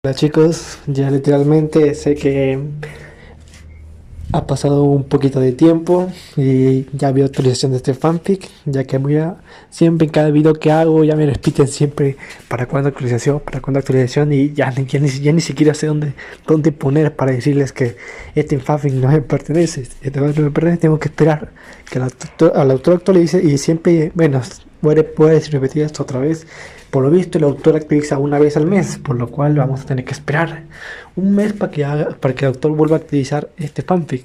Hola chicos, ya literalmente sé que ha pasado un poquito de tiempo y ya había actualización de este fanfic, ya que siempre en cada video que hago ya me repiten siempre para cuándo actualización y ya ni siquiera sé dónde poner para decirles que este fanfic no me pertenece, no me pertenece, tengo que esperar que al autor actualice y siempre, bueno, puedes repetir esto otra vez. Por lo visto, el autor actualiza una vez al mes, por lo cual vamos a tener que esperar un mes para que el autor vuelva a actualizar este fanfic.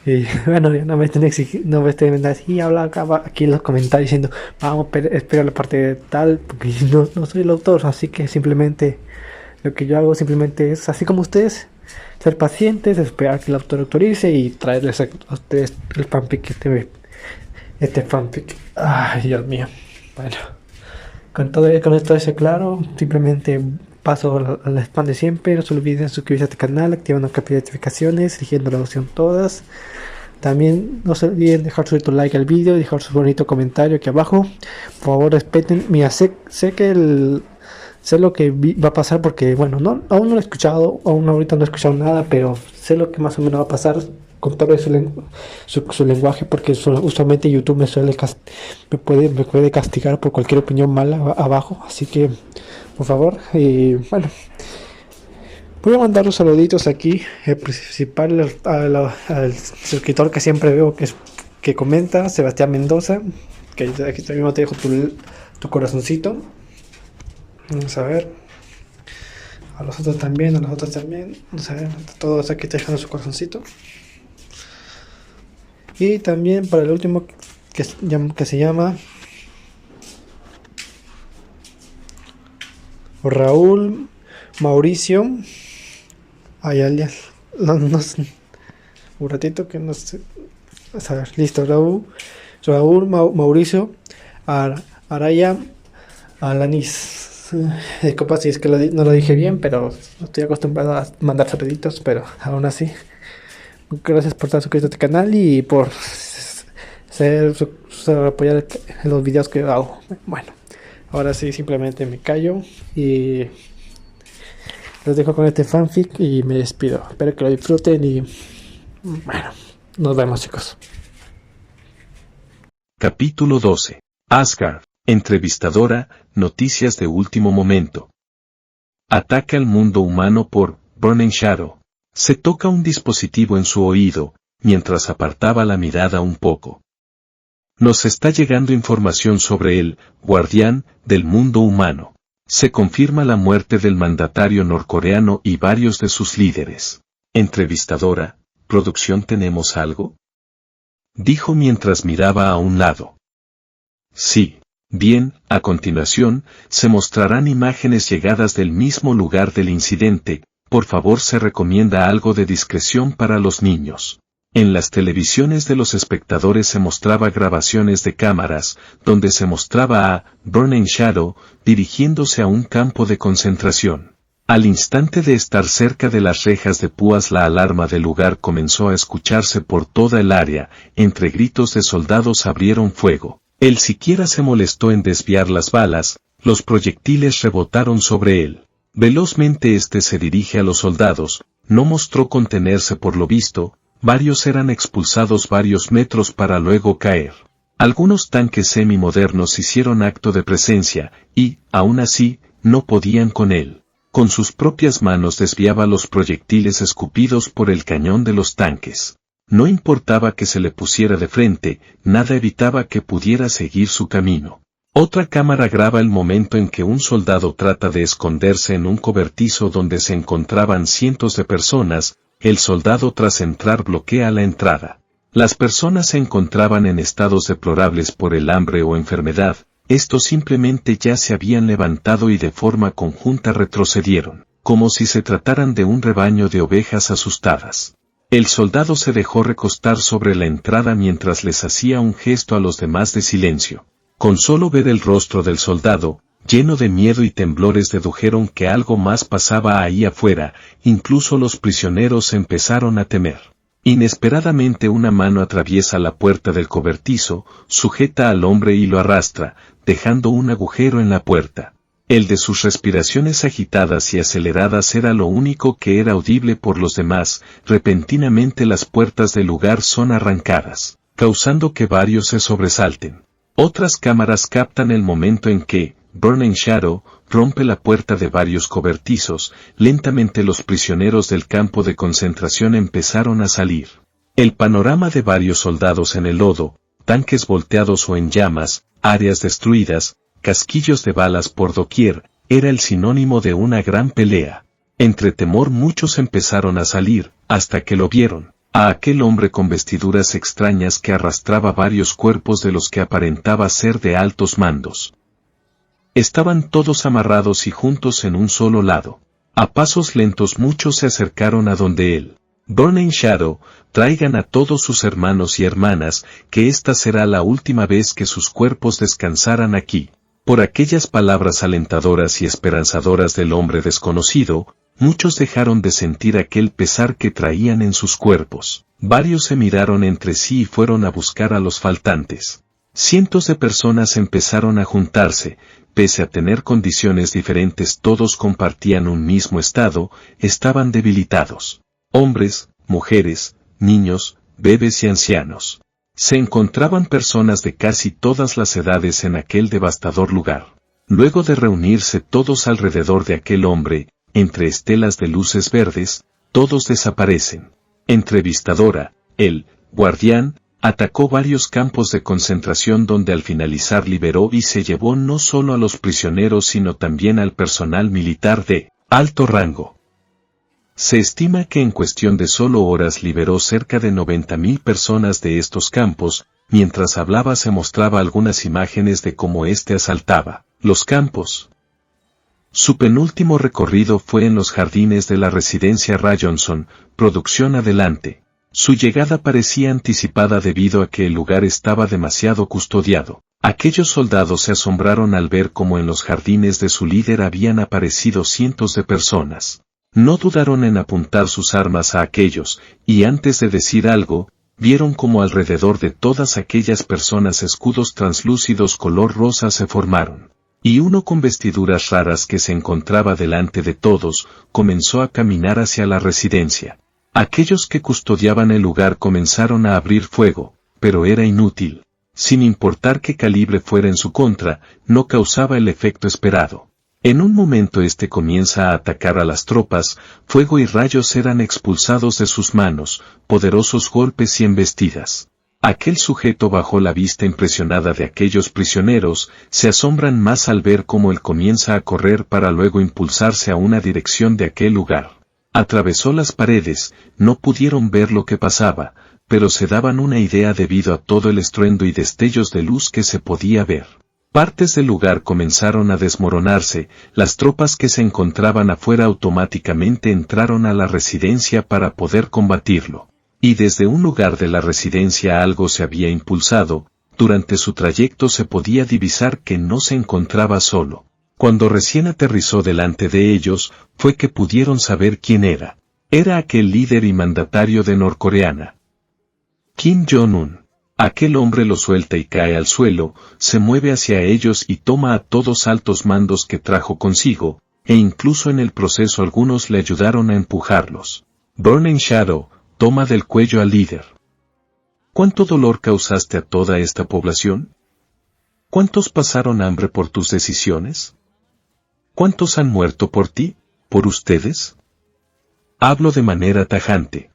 Y bueno, no me estén no me estén así, habla aquí en los comentarios diciendo, vamos a esperar la parte de tal, porque no soy el autor, así que simplemente lo que yo hago simplemente es, así como ustedes, ser pacientes, esperar que el autor autorice y traerles a ustedes el fanfic este fanfic. Ay, Dios mío. Bueno. Con esto ese claro, simplemente paso al spam de siempre. No se olviden suscribirse a este canal, activando las notificaciones, eligiendo la opción todas. También no se olviden dejar su like al vídeo y dejar su bonito comentario aquí abajo. Por favor, respeten. Mira, sé lo que va a pasar porque, bueno, aún no lo he escuchado, aún ahorita no he escuchado nada, pero sé lo que más o menos va a pasar con todo su lenguaje, porque usualmente YouTube me puede castigar por cualquier opinión mala abajo, así que por favor, y bueno, voy a mandar los saluditos aquí, el principal al suscriptor que siempre veo que comenta, Sebastián Mendoza, que aquí también te dejo tu corazoncito. Vamos a ver. A los otros también, a los otros también. Vamos a ver. Todos aquí te dejando su corazoncito. Y también para el último que se llama Raúl Mauricio. Ay, alias. No sé. Un ratito que no sé. A ver, listo. Raúl Mauricio Araya Alanis. Capaz si es que no lo dije bien, pero estoy acostumbrado a mandar saluditos, pero aún así. Gracias por estar suscrito a este canal y por apoyar los videos que hago. Bueno, ahora sí simplemente me callo y los dejo con este fanfic y me despido. Espero que lo disfruten y bueno, nos vemos chicos. Capítulo 12. Asgard, entrevistadora, noticias de último momento. Ataca al mundo humano por Burning Shadow. Se toca un dispositivo en su oído, mientras apartaba la mirada un poco. Nos está llegando información sobre el guardián del mundo humano. Se confirma la muerte del mandatario norcoreano y varios de sus líderes. Entrevistadora, ¿producción tenemos algo? Dijo mientras miraba a un lado. Sí. Bien, a continuación, se mostrarán imágenes llegadas del mismo lugar del incidente. Por favor, se recomienda algo de discreción para los niños. En las televisiones de los espectadores se mostraba grabaciones de cámaras, donde se mostraba a Burning Shadow dirigiéndose a un campo de concentración. Al instante de estar cerca de las rejas de púas, la alarma del lugar comenzó a escucharse por toda el área. Entre gritos de soldados abrieron fuego. Él siquiera se molestó en desviar las balas, los proyectiles rebotaron sobre él. Velozmente se dirige a los soldados, no mostró contenerse por lo visto, varios eran expulsados varios metros para luego caer. Algunos tanques semi-modernos hicieron acto de presencia, y, aún así, no podían con él. Con sus propias manos desviaba los proyectiles escupidos por el cañón de los tanques. No importaba que se le pusiera de frente, nada evitaba que pudiera seguir su camino. Otra cámara graba el momento en que un soldado trata de esconderse en un cobertizo donde se encontraban cientos de personas. El soldado tras entrar bloquea la entrada. Las personas se encontraban en estados deplorables por el hambre o enfermedad. Estos simplemente ya se habían levantado y de forma conjunta retrocedieron, como si se trataran de un rebaño de ovejas asustadas. El soldado se dejó recostar sobre la entrada mientras les hacía un gesto a los demás de silencio. Con solo ver el rostro del soldado, lleno de miedo y temblores, dedujeron que algo más pasaba ahí afuera. Incluso los prisioneros empezaron a temer. Inesperadamente una mano atraviesa la puerta del cobertizo, sujeta al hombre y lo arrastra, dejando un agujero en la puerta. El de sus respiraciones agitadas y aceleradas era lo único que era audible por los demás. Repentinamente las puertas del lugar son arrancadas, causando que varios se sobresalten. Otras cámaras captan el momento en que Burning Shadow rompe la puerta de varios cobertizos. Lentamente los prisioneros del campo de concentración empezaron a salir. El panorama de varios soldados en el lodo, tanques volteados o en llamas, áreas destruidas, casquillos de balas por doquier, era el sinónimo de una gran pelea. Entre temor muchos empezaron a salir, hasta que lo vieron, a aquel hombre con vestiduras extrañas que arrastraba varios cuerpos de los que aparentaba ser de altos mandos. Estaban todos amarrados y juntos en un solo lado. A pasos lentos muchos se acercaron a donde él. Burning Shadow, traigan a todos sus hermanos y hermanas, que esta será la última vez que sus cuerpos descansaran aquí. Por aquellas palabras alentadoras y esperanzadoras del hombre desconocido, muchos dejaron de sentir aquel pesar que traían en sus cuerpos. Varios se miraron entre sí y fueron a buscar a los faltantes. Cientos de personas empezaron a juntarse. Pese a tener condiciones diferentes, todos compartían un mismo estado, estaban debilitados. Hombres, mujeres, niños, bebés y ancianos. Se encontraban personas de casi todas las edades en aquel devastador lugar. Luego de reunirse todos alrededor de aquel hombre, entre estelas de luces verdes, todos desaparecen. Entrevistadora, el guardián, atacó varios campos de concentración donde al finalizar liberó y se llevó no solo a los prisioneros sino también al personal militar de alto rango. Se estima que en cuestión de solo horas liberó cerca de 90.000 personas de estos campos. Mientras hablaba se mostraba algunas imágenes de cómo asaltaba los campos. Su penúltimo recorrido fue en los jardines de la residencia Rayonson, producción adelante. Su llegada parecía anticipada debido a que el lugar estaba demasiado custodiado. Aquellos soldados se asombraron al ver cómo en los jardines de su líder habían aparecido cientos de personas. No dudaron en apuntar sus armas a aquellos, y antes de decir algo, vieron como alrededor de todas aquellas personas escudos translúcidos color rosa se formaron. Y uno con vestiduras raras que se encontraba delante de todos, comenzó a caminar hacia la residencia. Aquellos que custodiaban el lugar comenzaron a abrir fuego, pero era inútil. Sin importar qué calibre fuera en su contra, no causaba el efecto esperado. En un momento comienza a atacar a las tropas, fuego y rayos eran expulsados de sus manos, poderosos golpes y embestidas. Aquel sujeto bajó la vista impresionada de aquellos prisioneros, se asombran más al ver cómo él comienza a correr para luego impulsarse a una dirección de aquel lugar. Atravesó las paredes, no pudieron ver lo que pasaba, pero se daban una idea debido a todo el estruendo y destellos de luz que se podía ver. Partes del lugar comenzaron a desmoronarse, las tropas que se encontraban afuera automáticamente entraron a la residencia para poder combatirlo. Y desde un lugar de la residencia algo se había impulsado, durante su trayecto se podía divisar que no se encontraba solo. Cuando recién aterrizó delante de ellos, fue que pudieron saber quién era. Era aquel líder y mandatario de Norcoreana, Kim Jong-un. Aquel hombre lo suelta y cae al suelo, se mueve hacia ellos y toma a todos altos mandos que trajo consigo, e incluso en el proceso algunos le ayudaron a empujarlos. Burning Shadow, toma del cuello al líder. ¿Cuánto dolor causaste a toda esta población? ¿Cuántos pasaron hambre por tus decisiones? ¿Cuántos han muerto por ti, por ustedes? Hablo de manera tajante.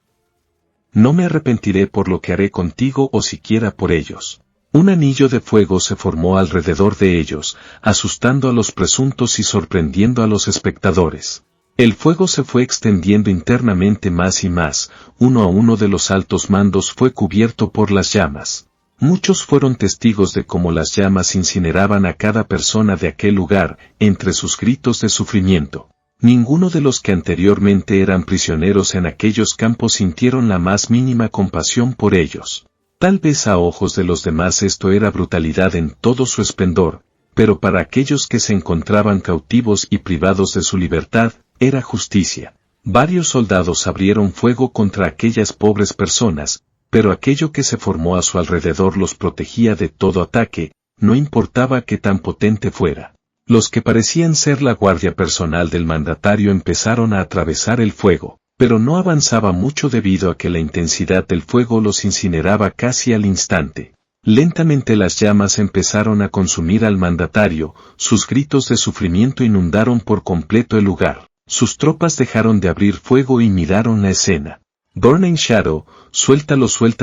No me arrepentiré por lo que haré contigo o siquiera por ellos. Un anillo de fuego se formó alrededor de ellos, asustando a los presuntos y sorprendiendo a los espectadores. El fuego se fue extendiendo internamente más y más, uno a uno de los altos mandos fue cubierto por las llamas. Muchos fueron testigos de cómo las llamas incineraban a cada persona de aquel lugar, entre sus gritos de sufrimiento. Ninguno de los que anteriormente eran prisioneros en aquellos campos sintieron la más mínima compasión por ellos. Tal vez a ojos de los demás esto era brutalidad en todo su esplendor, pero para aquellos que se encontraban cautivos y privados de su libertad, era justicia. Varios soldados abrieron fuego contra aquellas pobres personas, pero aquello que se formó a su alrededor los protegía de todo ataque, no importaba qué tan potente fuera. Los que parecían ser la guardia personal del mandatario empezaron a atravesar el fuego, pero no avanzaba mucho debido a que la intensidad del fuego los incineraba casi al instante. Lentamente las llamas empezaron a consumir al mandatario, sus gritos de sufrimiento inundaron por completo el lugar. Sus tropas dejaron de abrir fuego y miraron la escena. Burning Shadow, suelta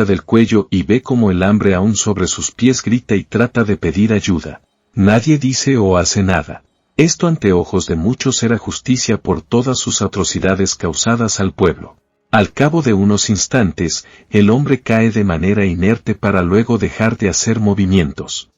del cuello y ve como el hambre aún sobre sus pies grita y trata de pedir ayuda. Nadie dice o hace nada. Esto ante ojos de muchos era justicia por todas sus atrocidades causadas al pueblo. Al cabo de unos instantes, el hombre cae de manera inerte para luego dejar de hacer movimientos.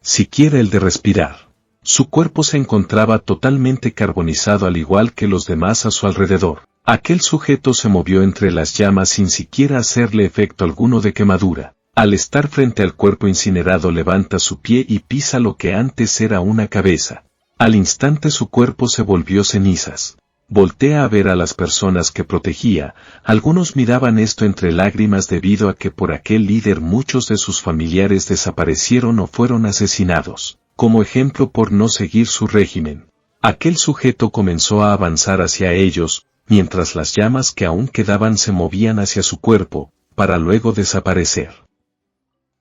Siquiera el de respirar. Su cuerpo se encontraba totalmente carbonizado al igual que los demás a su alrededor. Aquel sujeto se movió entre las llamas sin siquiera hacerle efecto alguno de quemadura. Al estar frente al cuerpo incinerado levanta su pie y pisa lo que antes era una cabeza. Al instante su cuerpo se volvió cenizas. Voltea a ver a las personas que protegía, algunos miraban esto entre lágrimas debido a que por aquel líder muchos de sus familiares desaparecieron o fueron asesinados, como ejemplo por no seguir su régimen. Aquel sujeto comenzó a avanzar hacia ellos, mientras las llamas que aún quedaban se movían hacia su cuerpo, para luego desaparecer.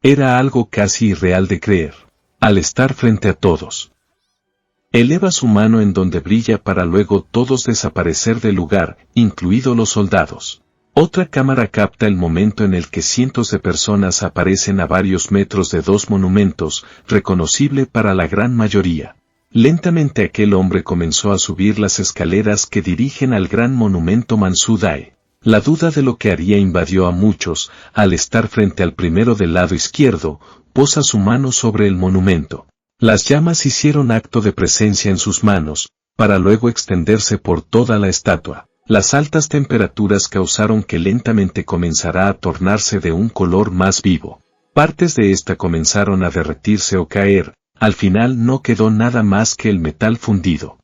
Era algo casi irreal de creer. Al estar frente a todos, eleva su mano en donde brilla para luego todos desaparecer del lugar, incluidos los soldados. Otra cámara capta el momento en el que cientos de personas aparecen a varios metros de dos monumentos, reconocible para la gran mayoría. Lentamente aquel hombre comenzó a subir las escaleras que dirigen al gran monumento Mansudae. La duda de lo que haría invadió a muchos, al estar frente al primero del lado izquierdo, posa su mano sobre el monumento. Las llamas hicieron acto de presencia en sus manos, para luego extenderse por toda la estatua. Las altas temperaturas causaron que lentamente comenzara a tornarse de un color más vivo. Partes de esta comenzaron a derretirse o caer, al final no quedó nada más que el metal fundido.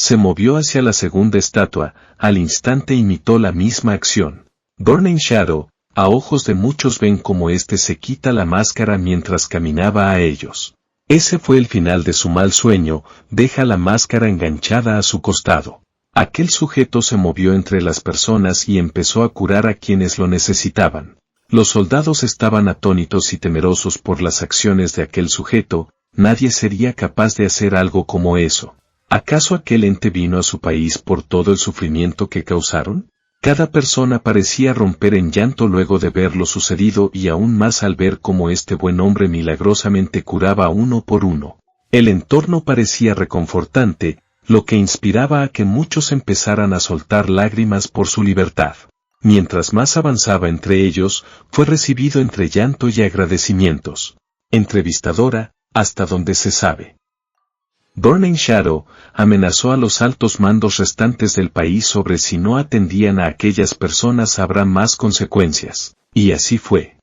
Se movió hacia la segunda estatua, al instante imitó la misma acción. Burning Shadow, a ojos de muchos ven como éste se quita la máscara mientras caminaba a ellos. Ese fue el final de su mal sueño, deja la máscara enganchada a su costado. Aquel sujeto se movió entre las personas y empezó a curar a quienes lo necesitaban. Los soldados estaban atónitos y temerosos por las acciones de aquel sujeto, nadie sería capaz de hacer algo como eso. ¿Acaso aquel ente vino a su país por todo el sufrimiento que causaron? Cada persona parecía romper en llanto luego de ver lo sucedido y aún más al ver cómo este buen hombre milagrosamente curaba uno por uno. El entorno parecía reconfortante, lo que inspiraba a que muchos empezaran a soltar lágrimas por su libertad. Mientras más avanzaba entre ellos, fue recibido entre llanto y agradecimientos. Entrevistadora, hasta donde se sabe. Burning Shadow amenazó a los altos mandos restantes del país sobre si no atendían a aquellas personas habrá más consecuencias, y así fue.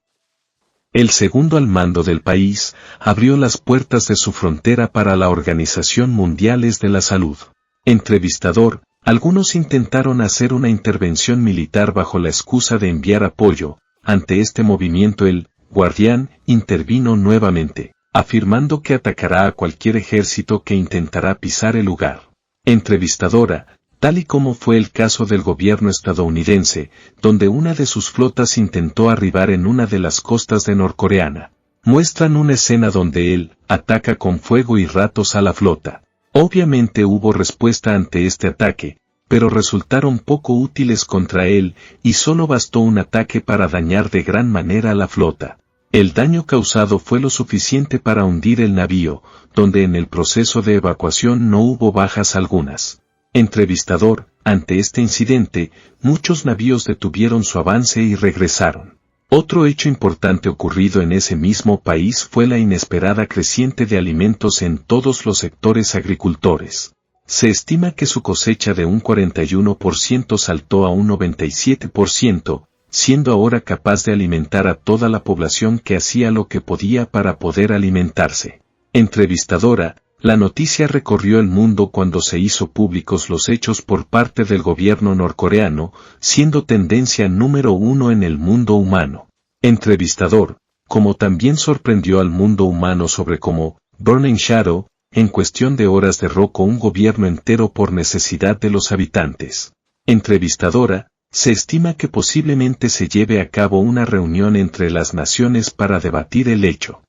El segundo al mando del país abrió las puertas de su frontera para la Organización Mundial de la Salud. Entrevistador, algunos intentaron hacer una intervención militar bajo la excusa de enviar apoyo. Ante este movimiento el Guardián intervino nuevamente, afirmando que atacará a cualquier ejército que intentará pisar el lugar. Entrevistadora, tal y como fue el caso del gobierno estadounidense, donde una de sus flotas intentó arribar en una de las costas de Norcoreana. Muestran una escena donde él ataca con fuego y ratos a la flota. Obviamente hubo respuesta ante este ataque, pero resultaron poco útiles contra él, y solo bastó un ataque para dañar de gran manera a la flota. El daño causado fue lo suficiente para hundir el navío, donde en el proceso de evacuación no hubo bajas algunas. Entrevistador, ante este incidente, muchos navíos detuvieron su avance y regresaron. Otro hecho importante ocurrido en ese mismo país fue la inesperada creciente de alimentos en todos los sectores agricultores. Se estima que su cosecha de un 41% saltó a un 97%, siendo ahora capaz de alimentar a toda la población que hacía lo que podía para poder alimentarse. Entrevistadora, la noticia recorrió el mundo cuando se hizo públicos los hechos por parte del gobierno norcoreano, siendo tendencia número 1 en el mundo humano. Entrevistador, como también sorprendió al mundo humano sobre cómo Burning Shadow en cuestión de horas derrocó un gobierno entero por necesidad de los habitantes. Entrevistadora, se estima que posiblemente se lleve a cabo una reunión entre las naciones para debatir el hecho.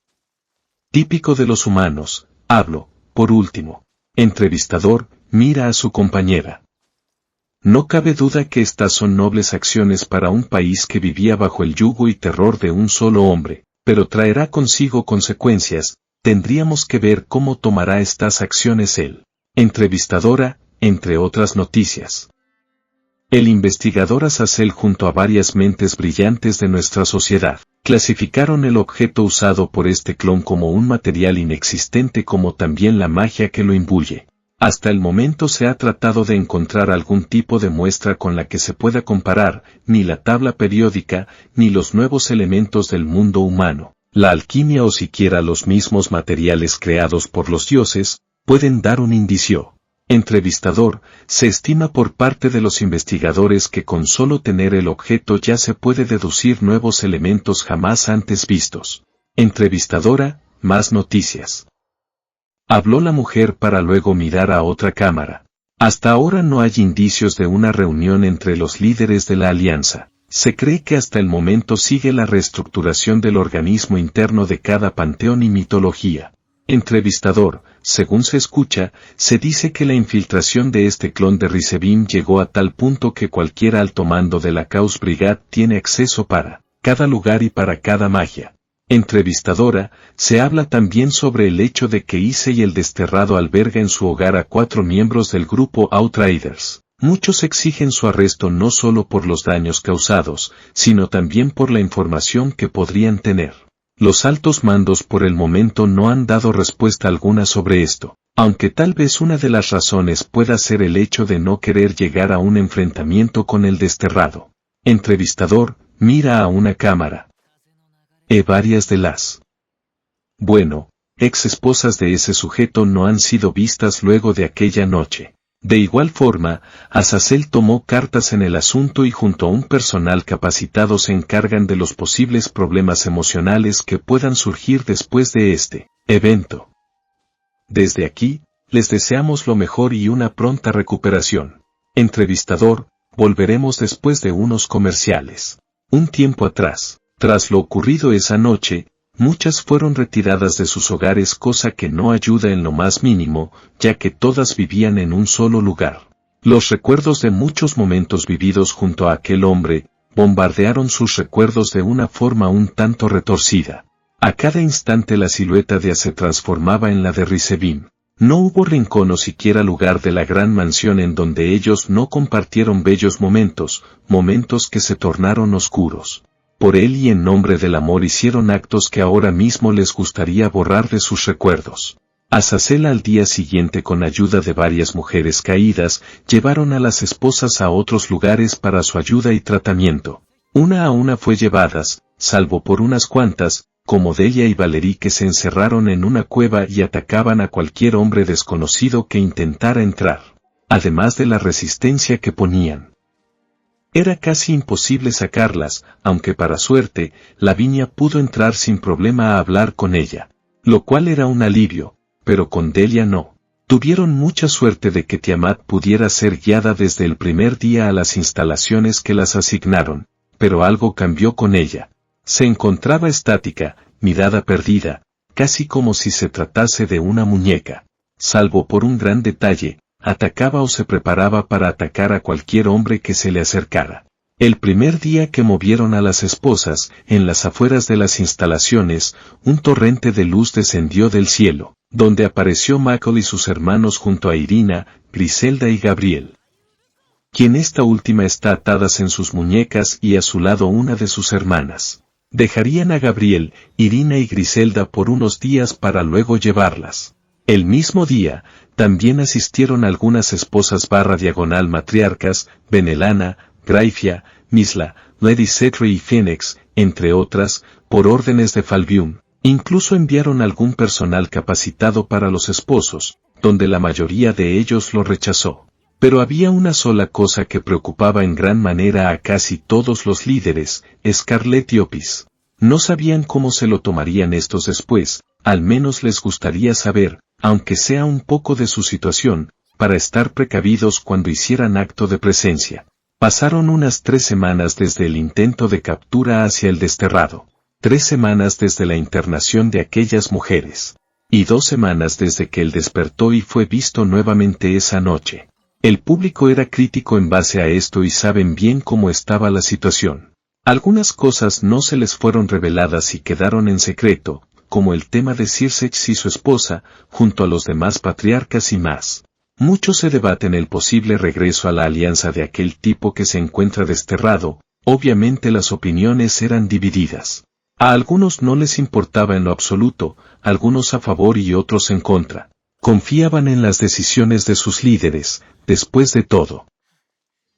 Típico de los humanos, hablo, por último. Entrevistador, mira a su compañera. No cabe duda que estas son nobles acciones para un país que vivía bajo el yugo y terror de un solo hombre, pero traerá consigo consecuencias. Tendríamos que ver cómo tomará estas acciones él. Entrevistadora, entre otras noticias. El investigador Azazel junto a varias mentes brillantes de nuestra sociedad, clasificaron el objeto usado por este clon como un material inexistente como también la magia que lo imbuye. Hasta el momento se ha tratado de encontrar algún tipo de muestra con la que se pueda comparar, ni la tabla periódica, ni los nuevos elementos del mundo humano. La alquimia o siquiera los mismos materiales creados por los dioses, pueden dar un indicio. Entrevistador, se estima por parte de los investigadores que con solo tener el objeto ya se puede deducir nuevos elementos jamás antes vistos. Entrevistadora, más noticias. Habló la mujer para luego mirar a otra cámara. Hasta ahora no hay indicios de una reunión entre los líderes de la alianza. Se cree que hasta el momento sigue la reestructuración del organismo interno de cada panteón y mitología. Entrevistador, según se escucha, se dice que la infiltración de este clon de Rizebim llegó a tal punto que cualquier alto mando de la Chaos Brigade tiene acceso para cada lugar y para cada magia. Entrevistadora, se habla también sobre el hecho de que Issei y el Desterrado alberga en su hogar a 4 miembros del grupo Outriders. Muchos exigen su arresto no solo por los daños causados, sino también por la información que podrían tener. Los altos mandos por el momento no han dado respuesta alguna sobre esto, aunque tal vez una de las razones pueda ser el hecho de no querer llegar a un enfrentamiento con el Desterrado. Entrevistador, mira a una cámara. Varias de las ex esposas de ese sujeto no han sido vistas luego de aquella noche. De igual forma, Azazel tomó cartas en el asunto y junto a un personal capacitado se encargan de los posibles problemas emocionales que puedan surgir después de este evento. Desde aquí, les deseamos lo mejor y una pronta recuperación. Entrevistador, volveremos después de unos comerciales. Un tiempo atrás, tras lo ocurrido esa noche, muchas fueron retiradas de sus hogares, cosa que no ayuda en lo más mínimo, ya que todas vivían en un solo lugar. Los recuerdos de muchos momentos vividos junto a aquel hombre, bombardearon sus recuerdos de una forma un tanto retorcida. A cada instante la silueta de se transformaba en la de Rizebim. No hubo rincón o siquiera lugar de la gran mansión en donde ellos no compartieron bellos momentos que se tornaron oscuros. Por él y en nombre del amor hicieron actos que ahora mismo les gustaría borrar de sus recuerdos. Azazel al día siguiente con ayuda de varias mujeres caídas, llevaron a las esposas a otros lugares para su ayuda y tratamiento. Una a una fue llevadas, salvo por unas cuantas, como Delia y Valerie, que se encerraron en una cueva y atacaban a cualquier hombre desconocido que intentara entrar. Además de la resistencia que ponían. Era casi imposible sacarlas, aunque para suerte, Lavinia pudo entrar sin problema a hablar con ella. Lo cual era un alivio, pero con Delia no. Tuvieron mucha suerte de que Tiamat pudiera ser guiada desde el primer día a las instalaciones que las asignaron, pero algo cambió con ella. Se encontraba estática, mirada perdida, casi como si se tratase de una muñeca. Salvo por un gran detalle, atacaba o se preparaba para atacar a cualquier hombre que se le acercara. El primer día que movieron a las esposas, en las afueras de las instalaciones, un torrente de luz descendió del cielo, donde apareció Michael y sus hermanos junto a Irina, Griselda y Gabriel. Quien esta última está atadas en sus muñecas y a su lado una de sus hermanas. Dejarían a Gabriel, Irina y Griselda por unos días para luego llevarlas. El mismo día, también asistieron algunas esposas / matriarcas, Benelana, Graifia, Misla, Lady Cetri y Phoenix, entre otras, por órdenes de Falbium. Incluso enviaron algún personal capacitado para los esposos, donde la mayoría de ellos lo rechazó. Pero había una sola cosa que preocupaba en gran manera a casi todos los líderes, Scarlett y Opis. No sabían cómo se lo tomarían estos después, al menos les gustaría saber, aunque sea un poco de su situación, para estar precavidos cuando hicieran acto de presencia. Pasaron unas 3 semanas desde el intento de captura hacia el desterrado, 3 semanas desde la internación de aquellas mujeres, y 2 semanas desde que él despertó y fue visto nuevamente esa noche. El público era crítico en base a esto y saben bien cómo estaba la situación. Algunas cosas no se les fueron reveladas y quedaron en secreto, como el tema de Sir Sex y su esposa, junto a los demás patriarcas y más. Mucho se debate en el posible regreso a la alianza de aquel tipo que se encuentra desterrado. Obviamente las opiniones eran divididas. A algunos no les importaba en lo absoluto, algunos a favor y otros en contra. Confiaban en las decisiones de sus líderes, después de todo.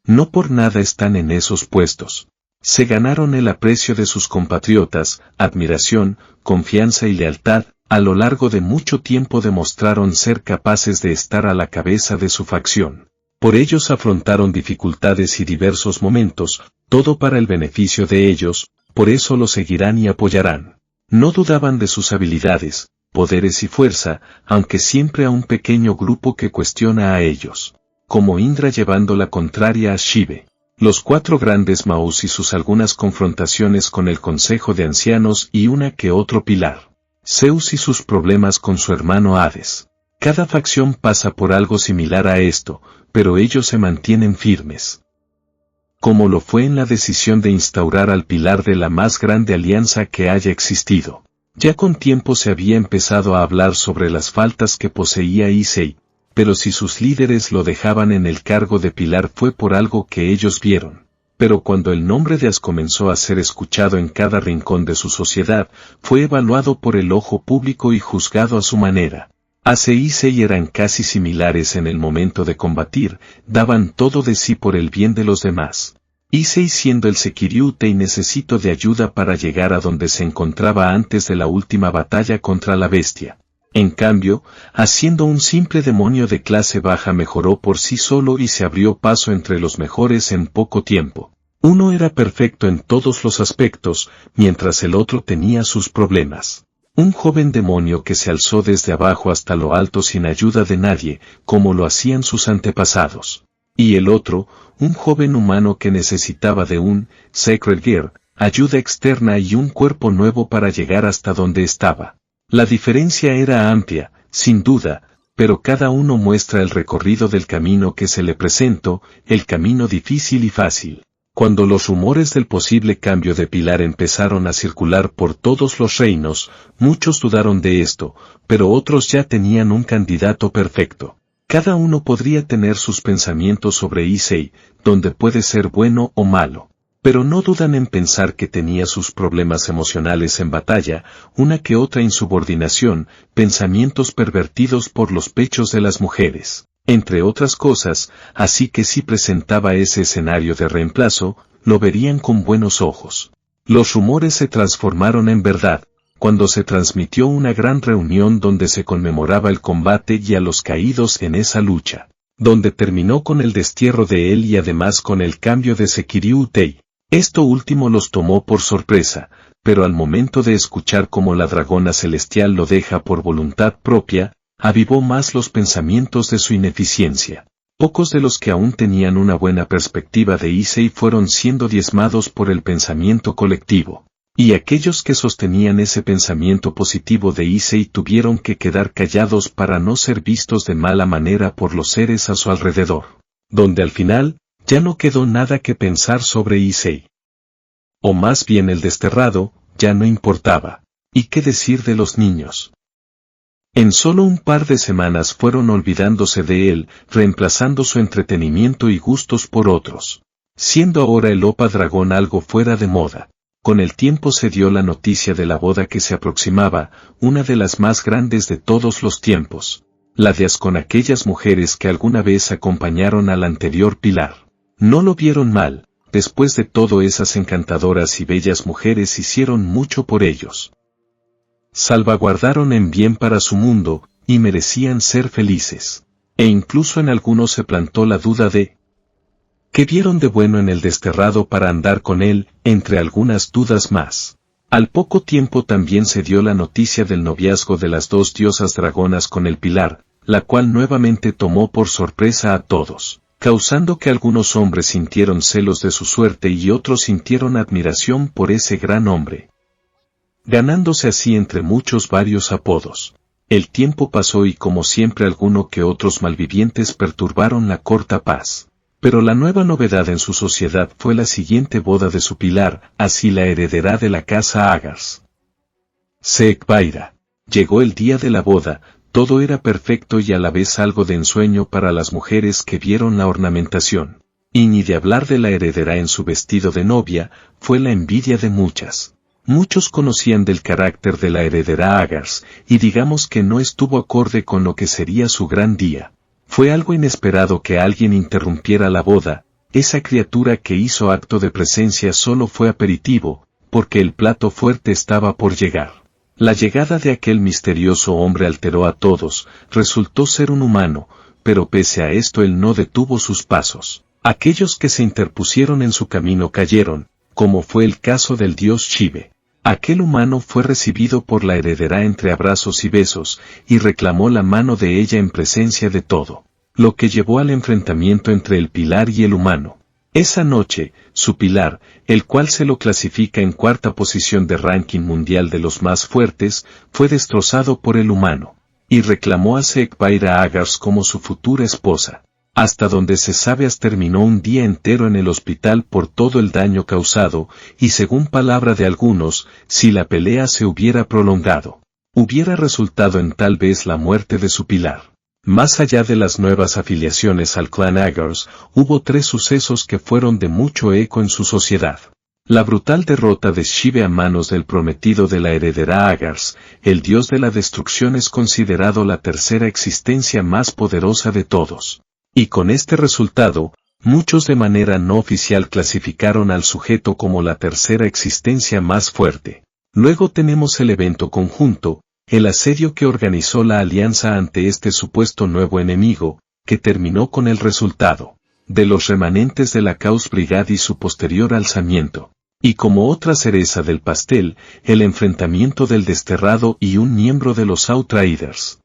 No por nada están en esos puestos. Se ganaron el aprecio de sus compatriotas, admiración, confianza y lealtad. A lo largo de mucho tiempo demostraron ser capaces de estar a la cabeza de su facción. Por ellos afrontaron dificultades y diversos momentos, todo para el beneficio de ellos, por eso lo seguirán y apoyarán. No dudaban de sus habilidades, poderes y fuerza, aunque siempre a un pequeño grupo que cuestiona a ellos. Como Indra llevando la contraria a Shive. Los 4 grandes Maus y sus algunas confrontaciones con el Consejo de Ancianos y una que otro pilar. Zeus y sus problemas con su hermano Hades. Cada facción pasa por algo similar a esto, pero ellos se mantienen firmes. Como lo fue en la decisión de instaurar al pilar de la más grande alianza que haya existido. Ya con tiempo se había empezado a hablar sobre las faltas que poseía Issei, pero si sus líderes lo dejaban en el cargo de pilar fue por algo que ellos vieron. Pero cuando el nombre de As comenzó a ser escuchado en cada rincón de su sociedad, fue evaluado por el ojo público y juzgado a su manera. As e Issei eran casi similares en el momento de combatir, daban todo de sí por el bien de los demás. Issei siendo el Sekiryutei necesitó de ayuda para llegar a donde se encontraba antes de la última batalla contra la bestia. En cambio, haciendo un simple demonio de clase baja mejoró por sí solo y se abrió paso entre los mejores en poco tiempo. Uno era perfecto en todos los aspectos, mientras el otro tenía sus problemas. Un joven demonio que se alzó desde abajo hasta lo alto sin ayuda de nadie, como lo hacían sus antepasados. Y el otro, un joven humano que necesitaba de un Sacred Gear, ayuda externa y un cuerpo nuevo para llegar hasta donde estaba. La diferencia era amplia, sin duda, pero cada uno muestra el recorrido del camino que se le presentó, el camino difícil y fácil. Cuando los rumores del posible cambio de pilar empezaron a circular por todos los reinos, muchos dudaron de esto, pero otros ya tenían un candidato perfecto. Cada uno podría tener sus pensamientos sobre Issei, donde puede ser bueno o malo. Pero no dudan en pensar que tenía sus problemas emocionales en batalla, una que otra insubordinación, pensamientos pervertidos por los pechos de las mujeres, entre otras cosas, así que si presentaba ese escenario de reemplazo, lo verían con buenos ojos. Los rumores se transformaron en verdad, cuando se transmitió una gran reunión donde se conmemoraba el combate y a los caídos en esa lucha, donde terminó con el destierro de él y además con el cambio de Sekiryutei. Esto último los tomó por sorpresa, pero al momento de escuchar cómo la dragona celestial lo deja por voluntad propia, avivó más los pensamientos de su ineficiencia. Pocos de los que aún tenían una buena perspectiva de Issei fueron siendo diezmados por el pensamiento colectivo, y aquellos que sostenían ese pensamiento positivo de Issei tuvieron que quedar callados para no ser vistos de mala manera por los seres a su alrededor, donde al final, ya no quedó nada que pensar sobre Issei. O más bien el desterrado, ya no importaba. ¿Y qué decir de los niños? En solo un par de semanas fueron olvidándose de él, reemplazando su entretenimiento y gustos por otros. Siendo ahora el Opa Dragón algo fuera de moda. Con el tiempo se dio la noticia de la boda que se aproximaba, una de las más grandes de todos los tiempos. La de As con aquellas mujeres que alguna vez acompañaron al anterior pilar. No lo vieron mal, después de todo esas encantadoras y bellas mujeres hicieron mucho por ellos. Salvaguardaron en bien para su mundo, y merecían ser felices. E incluso en algunos se plantó la duda de ¿qué vieron de bueno en el desterrado para andar con él, entre algunas dudas más? Al poco tiempo también se dio la noticia del noviazgo de las dos diosas dragonas con el pilar, la cual nuevamente tomó por sorpresa a todos, causando que algunos hombres sintieron celos de su suerte y otros sintieron admiración por ese gran hombre, ganándose así entre muchos varios apodos. El tiempo pasó y como siempre alguno que otros malvivientes perturbaron la corta paz. Pero la nueva novedad en su sociedad fue la siguiente boda de su pilar, así la heredera de la casa Agars. Seekbaira. Llegó el día de la boda, todo era perfecto y a la vez algo de ensueño para las mujeres que vieron la ornamentación. Y ni de hablar de la heredera en su vestido de novia, fue la envidia de muchas. Muchos conocían del carácter de la heredera Agars, y digamos que no estuvo acorde con lo que sería su gran día. Fue algo inesperado que alguien interrumpiera la boda, esa criatura que hizo acto de presencia solo fue aperitivo, porque el plato fuerte estaba por llegar. La llegada de aquel misterioso hombre alteró a todos, resultó ser un humano, pero pese a esto él no detuvo sus pasos. Aquellos que se interpusieron en su camino cayeron, como fue el caso del dios Shive. Aquel humano fue recibido por la heredera entre abrazos y besos, y reclamó la mano de ella en presencia de todo, lo que llevó al enfrentamiento entre el pilar y el humano. Esa noche, su pilar, el cual se lo clasifica en cuarta posición de ranking mundial de los más fuertes, fue destrozado por el humano, y reclamó a Seekbaira Agars como su futura esposa. Hasta donde se sabe terminó un día entero en el hospital por todo el daño causado, y según palabra de algunos, si la pelea se hubiera prolongado, hubiera resultado en tal vez la muerte de su pilar. Más allá de las nuevas afiliaciones al clan Agars, hubo 3 sucesos que fueron de mucho eco en su sociedad. La brutal derrota de Shive a manos del prometido de la heredera Agars, el dios de la destrucción es considerado la tercera existencia más poderosa de todos. Y con este resultado, muchos de manera no oficial clasificaron al sujeto como la tercera existencia más fuerte. Luego tenemos el evento conjunto, el asedio que organizó la alianza ante este supuesto nuevo enemigo, que terminó con el resultado de los remanentes de la Chaos Brigade y su posterior alzamiento. Y como otra cereza del pastel, el enfrentamiento del Desterrado y un miembro de los Outriders,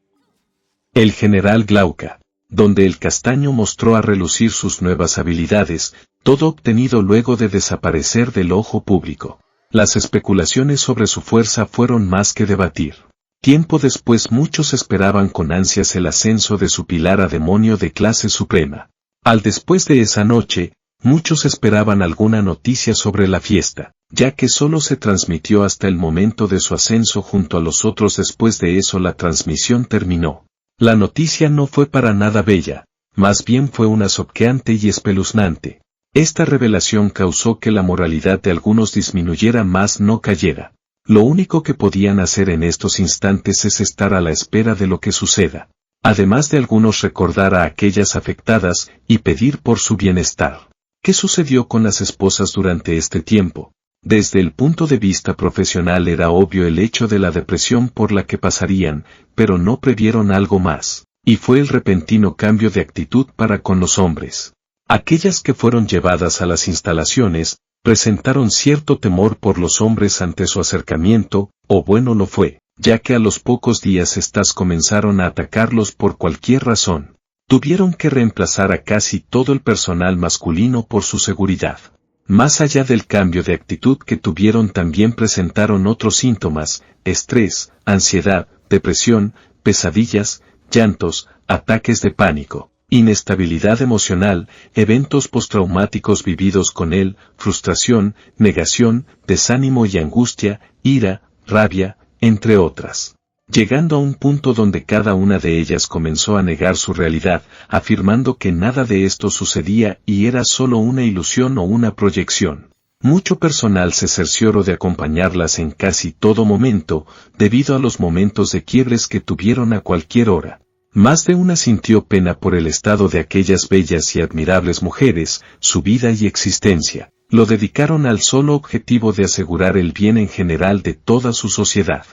el general Glauca, donde el castaño mostró a relucir sus nuevas habilidades, todo obtenido luego de desaparecer del ojo público. Las especulaciones sobre su fuerza fueron más que debatir. Tiempo después muchos esperaban con ansias el ascenso de su pilar a demonio de clase suprema. Al después de esa noche, muchos esperaban alguna noticia sobre la fiesta, ya que solo se transmitió hasta el momento de su ascenso junto a los otros. Después de eso la transmisión terminó. La noticia no fue para nada bella, más bien fue una choqueante y espeluznante. Esta revelación causó que la moralidad de algunos disminuyera más no cayera. Lo único que podían hacer en estos instantes es estar a la espera de lo que suceda. Además de algunos recordar a aquellas afectadas y pedir por su bienestar. ¿Qué sucedió con las esposas durante este tiempo? Desde el punto de vista profesional era obvio el hecho de la depresión por la que pasarían, pero no previeron algo más, y fue el repentino cambio de actitud para con los hombres. Aquellas que fueron llevadas a las instalaciones, presentaron cierto temor por los hombres ante su acercamiento, o bueno lo fue, ya que a los pocos días estas comenzaron a atacarlos por cualquier razón. Tuvieron que reemplazar a casi todo el personal masculino por su seguridad. Más allá del cambio de actitud que tuvieron, también presentaron otros síntomas: estrés, ansiedad, depresión, pesadillas, llantos, ataques de pánico, inestabilidad emocional, eventos postraumáticos vividos con él, frustración, negación, desánimo y angustia, ira, rabia, entre otras. Llegando a un punto donde cada una de ellas comenzó a negar su realidad, afirmando que nada de esto sucedía y era solo una ilusión o una proyección. Mucho personal se cercioró de acompañarlas en casi todo momento, debido a los momentos de quiebres que tuvieron a cualquier hora. Más de una sintió pena por el estado de aquellas bellas y admirables mujeres, su vida y existencia. Lo dedicaron al solo objetivo de asegurar el bien en general de toda su sociedad.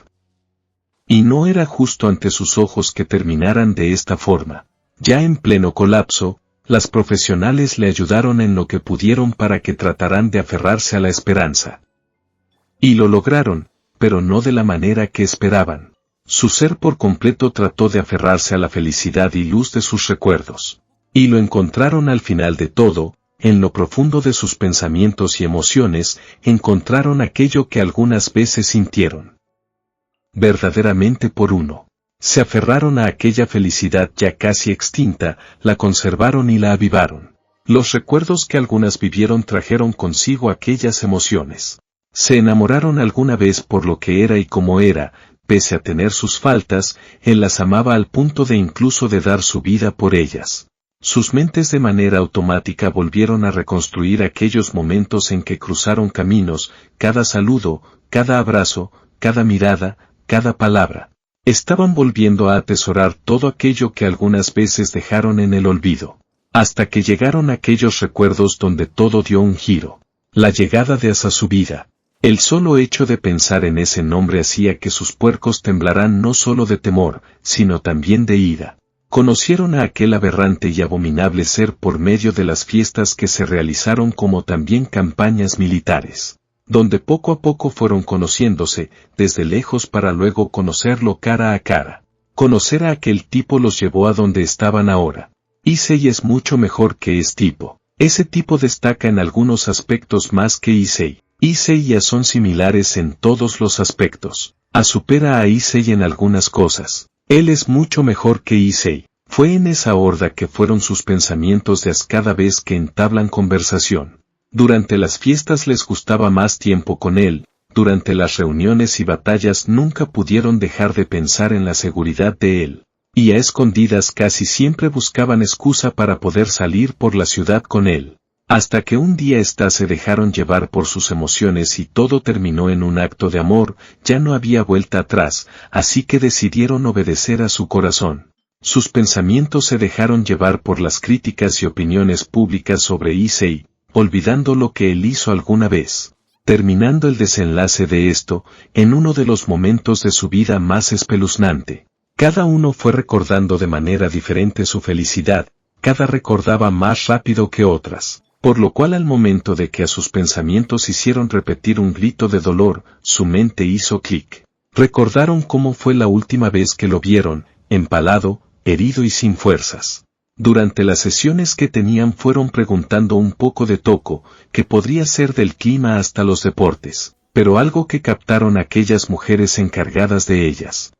Y no era justo ante sus ojos que terminaran de esta forma. Ya en pleno colapso, las profesionales le ayudaron en lo que pudieron para que trataran de aferrarse a la esperanza. Y lo lograron, pero no de la manera que esperaban. Su ser por completo trató de aferrarse a la felicidad y luz de sus recuerdos. Y lo encontraron al final de todo, en lo profundo de sus pensamientos y emociones, encontraron aquello que algunas veces sintieron. Verdaderamente por uno. Se aferraron a aquella felicidad ya casi extinta, la conservaron y la avivaron. Los recuerdos que algunas vivieron trajeron consigo aquellas emociones. Se enamoraron alguna vez por lo que era y como era, pese a tener sus faltas, él las amaba al punto de incluso de dar su vida por ellas. Sus mentes de manera automática volvieron a reconstruir aquellos momentos en que cruzaron caminos, cada saludo, cada abrazo, cada mirada, cada palabra. Estaban volviendo a atesorar todo aquello que algunas veces dejaron en el olvido. Hasta que llegaron aquellos recuerdos donde todo dio un giro. La llegada de Asa a su vida. El solo hecho de pensar en ese nombre hacía que sus puercos temblaran no solo de temor, sino también de ira. Conocieron a aquel aberrante y abominable ser por medio de las fiestas que se realizaron como también campañas militares, donde poco a poco fueron conociéndose, desde lejos para luego conocerlo cara a cara. Conocer a aquel tipo los llevó a donde estaban ahora. Issei es mucho mejor que ese tipo. Ese tipo destaca en algunos aspectos más que Issei. Issei y Asa son similares en todos los aspectos. Asa supera a Issei en algunas cosas. Él es mucho mejor que Issei. Fue en esa horda que fueron sus pensamientos de Asa cada vez que entablan conversación. Durante las fiestas les gustaba más tiempo con él, durante las reuniones y batallas nunca pudieron dejar de pensar en la seguridad de él. Y a escondidas casi siempre buscaban excusa para poder salir por la ciudad con él. Hasta que un día se dejaron llevar por sus emociones y todo terminó en un acto de amor, ya no había vuelta atrás, así que decidieron obedecer a su corazón. Sus pensamientos se dejaron llevar por las críticas y opiniones públicas sobre Issei, olvidando lo que él hizo alguna vez. Terminando el desenlace de esto, en uno de los momentos de su vida más espeluznante. Cada uno fue recordando de manera diferente su felicidad, cada recordaba más rápido que otras. Por lo cual al momento de que a sus pensamientos hicieron repetir un grito de dolor, su mente hizo clic. Recordaron cómo fue la última vez que lo vieron, empalado, herido y sin fuerzas. Durante las sesiones que tenían fueron preguntando un poco de todo, que podría ser del clima hasta los deportes, pero algo que captaron aquellas mujeres encargadas de ellas.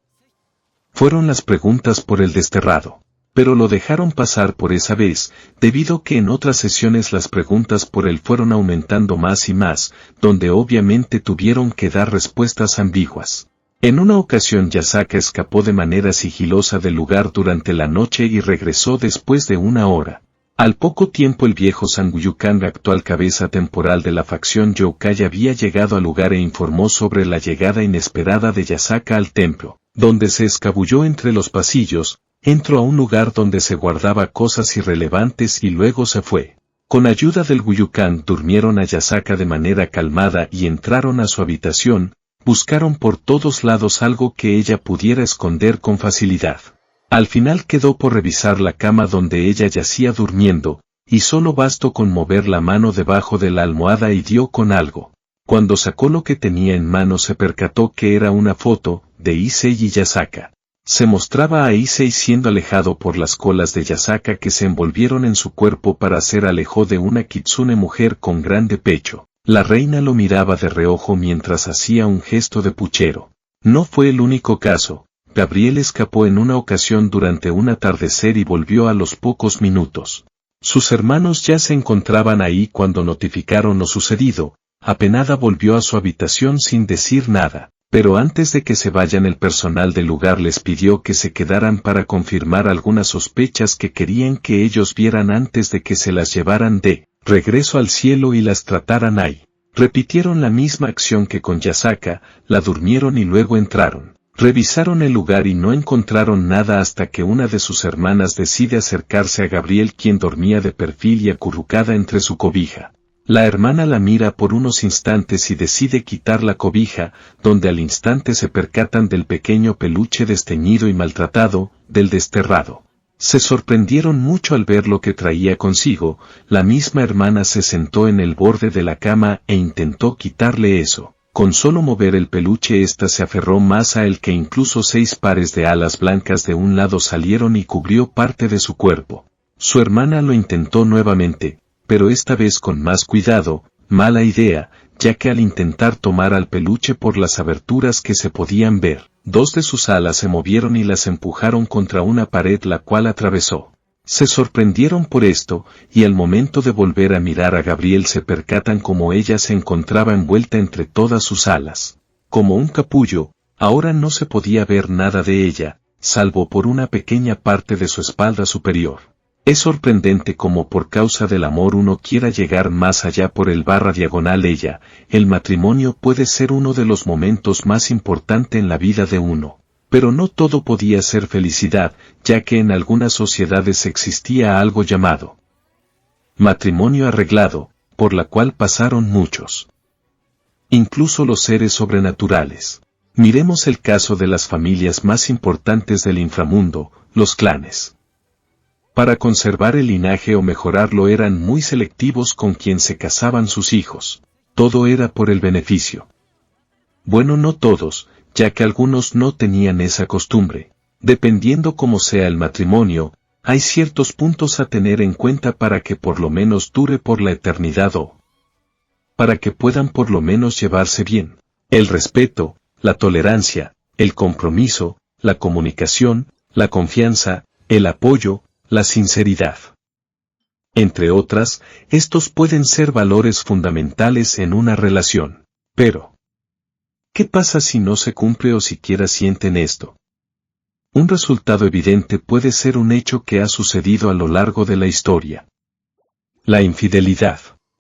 Fueron las preguntas por el desterrado. Pero lo dejaron pasar por esa vez, debido que en otras sesiones las preguntas por él fueron aumentando más y más, donde obviamente tuvieron que dar respuestas ambiguas. En una ocasión Yasaka escapó de manera sigilosa del lugar durante la noche y regresó después de una hora. Al poco tiempo el viejo Sanguyukan, actual cabeza temporal de la facción Yokai, había llegado al lugar e informó sobre la llegada inesperada de Yasaka al templo, donde se escabulló entre los pasillos. Entró a un lugar donde se guardaba cosas irrelevantes y luego se fue. Con ayuda del Gyuukan durmieron a Yasaka de manera calmada y entraron a su habitación, buscaron por todos lados algo que ella pudiera esconder con facilidad. Al final quedó por revisar la cama donde ella yacía durmiendo, y solo bastó con mover la mano debajo de la almohada y dio con algo. Cuando sacó lo que tenía en mano se percató que era una foto de Issei y Yasaka. Se mostraba a Issei siendo alejado por las colas de Yasaka que se envolvieron en su cuerpo para ser alejó de una kitsune mujer con grande pecho. La reina lo miraba de reojo mientras hacía un gesto de puchero. No fue el único caso. Gabriel escapó en una ocasión durante un atardecer y volvió a los pocos minutos. Sus hermanos ya se encontraban ahí cuando notificaron lo sucedido. Apenada volvió a su habitación sin decir nada. Pero antes de que se vayan el personal del lugar les pidió que se quedaran para confirmar algunas sospechas que querían que ellos vieran antes de que se las llevaran de regreso al cielo y las trataran ahí. Repitieron la misma acción que con Yasaka, la durmieron y luego entraron. Revisaron el lugar y no encontraron nada hasta que una de sus hermanas decide acercarse a Gabriel, quien dormía de perfil y acurrucada entre su cobija. La hermana la mira por unos instantes y decide quitar la cobija, donde al instante se percatan del pequeño peluche desteñido y maltratado, del desterrado. Se sorprendieron mucho al ver lo que traía consigo. La misma hermana se sentó en el borde de la cama e intentó quitarle eso. Con solo mover el peluche ésta se aferró más a él que incluso 6 pares de alas blancas de un lado salieron y cubrió parte de su cuerpo. Su hermana lo intentó nuevamente, pero esta vez con más cuidado, mala idea, ya que al intentar tomar al peluche por las aberturas que se podían ver, 2 de sus alas se movieron y las empujaron contra una pared la cual atravesó. Se sorprendieron por esto, y al momento de volver a mirar a Gabriel se percatan como ella se encontraba envuelta entre todas sus alas. Como un capullo, ahora no se podía ver nada de ella, salvo por una pequeña parte de su espalda superior. Es sorprendente cómo por causa del amor uno quiera llegar más allá por el barra diagonal ella. El matrimonio puede ser uno de los momentos más importantes en la vida de uno. Pero no todo podía ser felicidad, ya que en algunas sociedades existía algo llamado matrimonio arreglado, por la cual pasaron muchos. Incluso los seres sobrenaturales. Miremos el caso de las familias más importantes del inframundo, los clanes. Para conservar el linaje o mejorarlo eran muy selectivos con quien se casaban sus hijos. Todo era por el beneficio. Bueno, no todos, ya que algunos no tenían esa costumbre. Dependiendo cómo sea el matrimonio, hay ciertos puntos a tener en cuenta para que por lo menos dure por la eternidad o para que puedan por lo menos llevarse bien. El respeto, la tolerancia, el compromiso, la comunicación, la confianza, el apoyo, la sinceridad. Entre otras, estos pueden ser valores fundamentales en una relación. Pero, ¿qué pasa si no se cumple o siquiera sienten esto? Un resultado evidente puede ser un hecho que ha sucedido a lo largo de la historia. La infidelidad.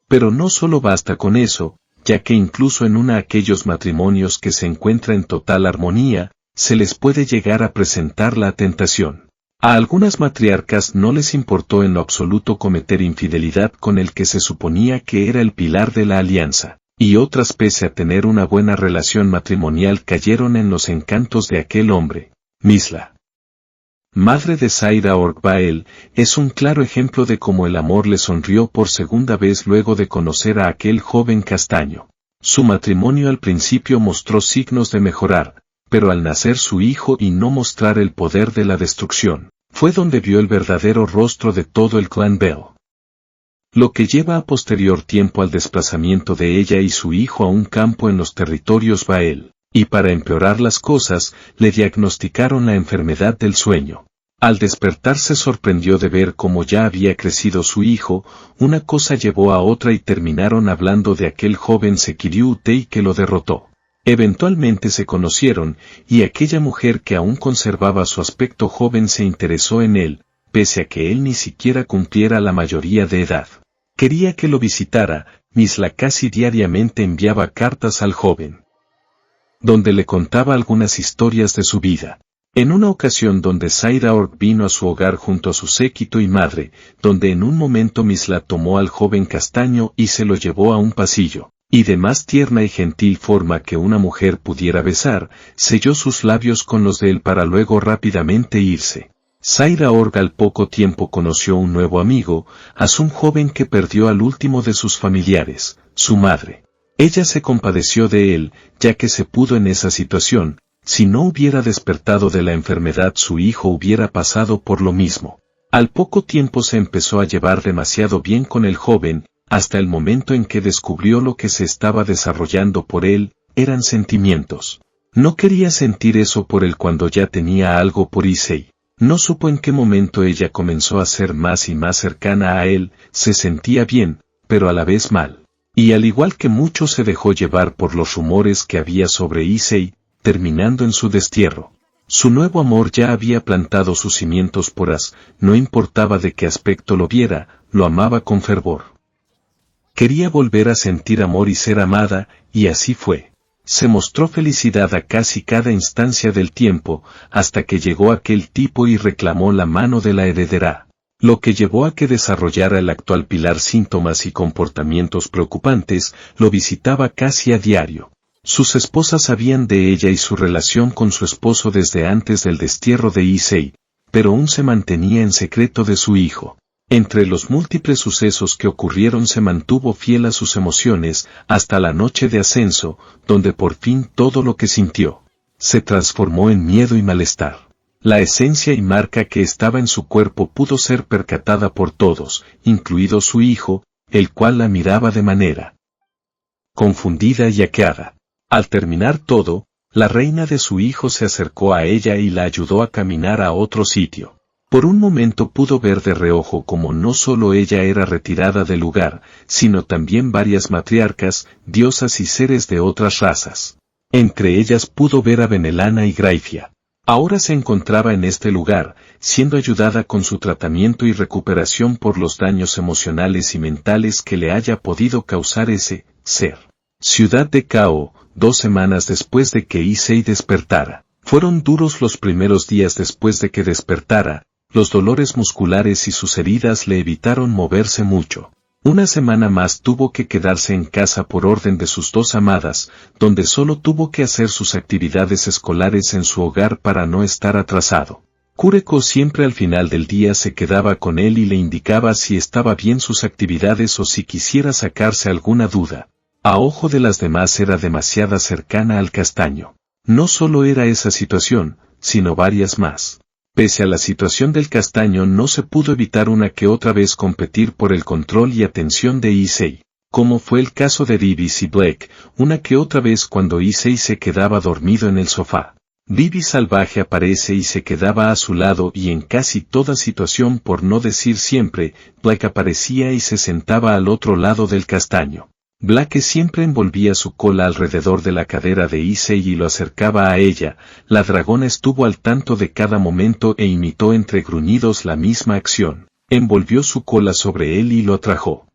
Pero no solo basta con eso, ya que incluso en aquellos matrimonios que se encuentran en total armonía, se les puede llegar a presentar la tentación. A algunas matriarcas no les importó en lo absoluto cometer infidelidad con el que se suponía que era el pilar de la alianza, y otras pese a tener una buena relación matrimonial cayeron en los encantos de aquel hombre. Misla, madre de Saira Orgbael, es un claro ejemplo de cómo el amor le sonrió por segunda vez luego de conocer a aquel joven castaño. Su matrimonio al principio mostró signos de mejorar, pero al nacer su hijo y no mostrar el poder de la destrucción, fue donde vio el verdadero rostro de todo el clan Bell. Lo que lleva a posterior tiempo al desplazamiento de ella y su hijo a un campo en los territorios Bael, y para empeorar las cosas, le diagnosticaron la enfermedad del sueño. Al despertar se sorprendió de ver cómo ya había crecido su hijo, una cosa llevó a otra y terminaron hablando de aquel joven Sekiryu Utei que lo derrotó. Eventualmente se conocieron, y aquella mujer que aún conservaba su aspecto joven se interesó en él, pese a que él ni siquiera cumpliera la mayoría de edad. Quería que lo visitara, Misla casi diariamente enviaba cartas al joven, donde le contaba algunas historias de su vida. En una ocasión donde Saira Org vino a su hogar junto a su séquito y madre, donde en un momento Misla tomó al joven castaño y se lo llevó a un pasillo, y de más tierna y gentil forma que una mujer pudiera besar, selló sus labios con los de él para luego rápidamente irse. Saira Org al poco tiempo conoció un nuevo amigo, un joven que perdió al último de sus familiares, su madre. Ella se compadeció de él, ya que se pudo en esa situación. Si no hubiera despertado de la enfermedad su hijo hubiera pasado por lo mismo. Al poco tiempo se empezó a llevar demasiado bien con el joven, hasta el momento en que descubrió lo que se estaba desarrollando por él, eran sentimientos. No quería sentir eso por él cuando ya tenía algo por Issei. No supo en qué momento ella comenzó a ser más y más cercana a él, se sentía bien, pero a la vez mal. Y al igual que mucho se dejó llevar por los rumores que había sobre Issei, terminando en su destierro. Su nuevo amor ya había plantado sus cimientos por no importaba de qué aspecto lo viera, lo amaba con fervor. Quería volver a sentir amor y ser amada, y así fue. Se mostró felicidad a casi cada instancia del tiempo, hasta que llegó aquel tipo y reclamó la mano de la heredera, lo que llevó a que desarrollara el actual pilar síntomas y comportamientos preocupantes, lo visitaba casi a diario. Sus esposas sabían de ella y su relación con su esposo desde antes del destierro de Issei, pero aún se mantenía en secreto de su hijo. Entre los múltiples sucesos que ocurrieron se mantuvo fiel a sus emociones hasta la noche de ascenso, donde por fin todo lo que sintió se transformó en miedo y malestar. La esencia y marca que estaba en su cuerpo pudo ser percatada por todos, incluido su hijo, el cual la miraba de manera confundida y aqueada. Al terminar todo, la reina de su hijo se acercó a ella y la ayudó a caminar a otro sitio. Por un momento pudo ver de reojo cómo no solo ella era retirada del lugar, sino también varias matriarcas, diosas y seres de otras razas. Entre ellas pudo ver a Benelana y Graifia. Ahora se encontraba en este lugar, siendo ayudada con su tratamiento y recuperación por los daños emocionales y mentales que le haya podido causar ese ser. Ciudad de Cao, 2 semanas después de que Issei despertara. Fueron duros los primeros días después de que despertara, los dolores musculares y sus heridas le evitaron moverse mucho. Una semana más tuvo que quedarse en casa por orden de sus 2 amadas, donde solo tuvo que hacer sus actividades escolares en su hogar para no estar atrasado. Kureko siempre al final del día se quedaba con él y le indicaba si estaba bien sus actividades o si quisiera sacarse alguna duda. A ojo de las demás era demasiado cercana al castaño. No solo era esa situación, sino varias más. Pese a la situación del castaño no se pudo evitar una que otra vez competir por el control y atención de Issei, como fue el caso de Divis y Black, una que otra vez cuando Issei se quedaba dormido en el sofá. Divis salvaje aparece y se quedaba a su lado y en casi toda situación por no decir siempre, Black aparecía y se sentaba al otro lado del castaño. Black siempre envolvía su cola alrededor de la cadera de Issei y lo acercaba a ella. La dragona estuvo al tanto de cada momento e imitó entre gruñidos la misma acción. Envolvió su cola sobre él y lo atrajo.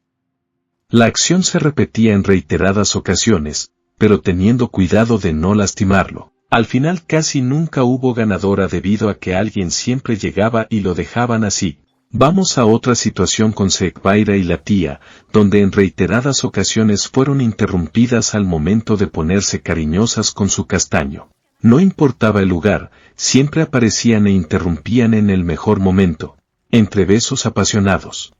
La acción se repetía en reiteradas ocasiones, pero teniendo cuidado de no lastimarlo. Al final casi nunca hubo ganadora debido a que alguien siempre llegaba y lo dejaban así. Vamos a otra situación con Sekbaira y la tía, donde en reiteradas ocasiones fueron interrumpidas al momento de ponerse cariñosas con su castaño. No importaba el lugar, siempre aparecían e interrumpían en el mejor momento, entre besos apasionados.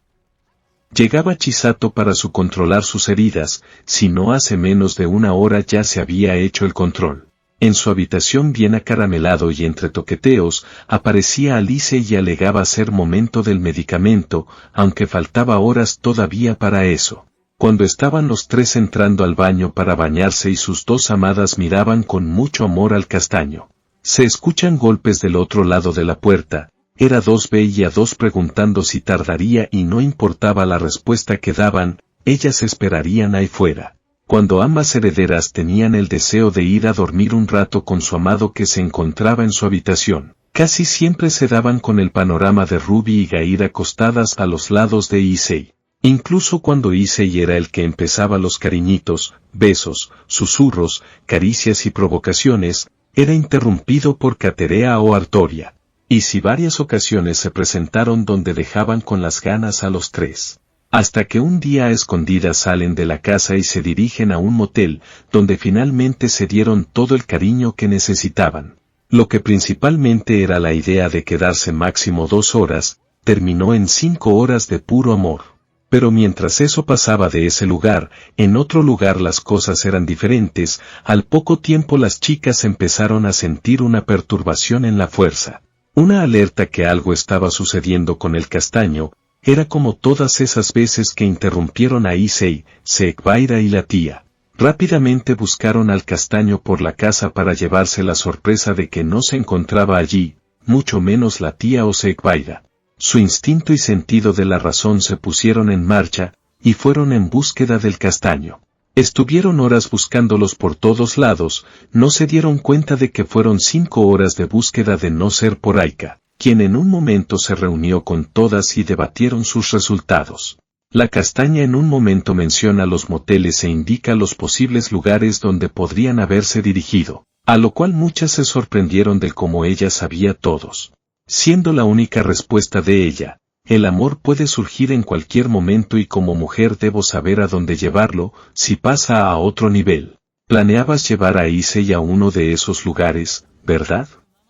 Llegaba Chisato para controlar sus heridas, si no hace menos de 1 hora ya se había hecho el control. En su habitación bien acaramelado y entre toqueteos, aparecía Alice y alegaba ser momento del medicamento, aunque faltaba horas todavía para eso. Cuando estaban los 3 entrando al baño para bañarse y sus 2 amadas miraban con mucho amor al castaño. Se escuchan golpes del otro lado de la puerta, era 2B y A2 preguntando si tardaría y no importaba la respuesta que daban, ellas esperarían ahí fuera. Cuando ambas herederas tenían el deseo de ir a dormir un rato con su amado que se encontraba en su habitación, casi siempre se daban con el panorama de Ruby y Gair acostadas a los lados de Issei. Incluso cuando Issei era el que empezaba los cariñitos, besos, susurros, caricias y provocaciones, era interrumpido por Caterea o Artoria. Y si varias ocasiones se presentaron donde dejaban con las ganas a los 3. Hasta que un día a escondidas salen de la casa y se dirigen a un motel, donde finalmente se dieron todo el cariño que necesitaban. Lo que principalmente era la idea de quedarse máximo 2 horas, terminó en 5 horas de puro amor. Pero mientras eso pasaba de ese lugar, en otro lugar las cosas eran diferentes, al poco tiempo las chicas empezaron a sentir una perturbación en la fuerza. Una alerta que algo estaba sucediendo con el castaño. Era como todas esas veces que interrumpieron a Issei, Sekbaira y la tía. Rápidamente buscaron al castaño por la casa para llevarse la sorpresa de que no se encontraba allí, mucho menos la tía o Sekbaira. Su instinto y sentido de la razón se pusieron en marcha, y fueron en búsqueda del castaño. Estuvieron horas buscándolos por todos lados, no se dieron cuenta de que fueron 5 horas de búsqueda de no ser por Aika, quien en un momento se reunió con todas y debatieron sus resultados. La castaña en un momento menciona los moteles e indica los posibles lugares donde podrían haberse dirigido, a lo cual muchas se sorprendieron de cómo ella sabía todos. Siendo la única respuesta de ella, el amor puede surgir en cualquier momento y como mujer debo saber a dónde llevarlo, si pasa a otro nivel. Planeabas llevar a Issei a uno de esos lugares, ¿verdad?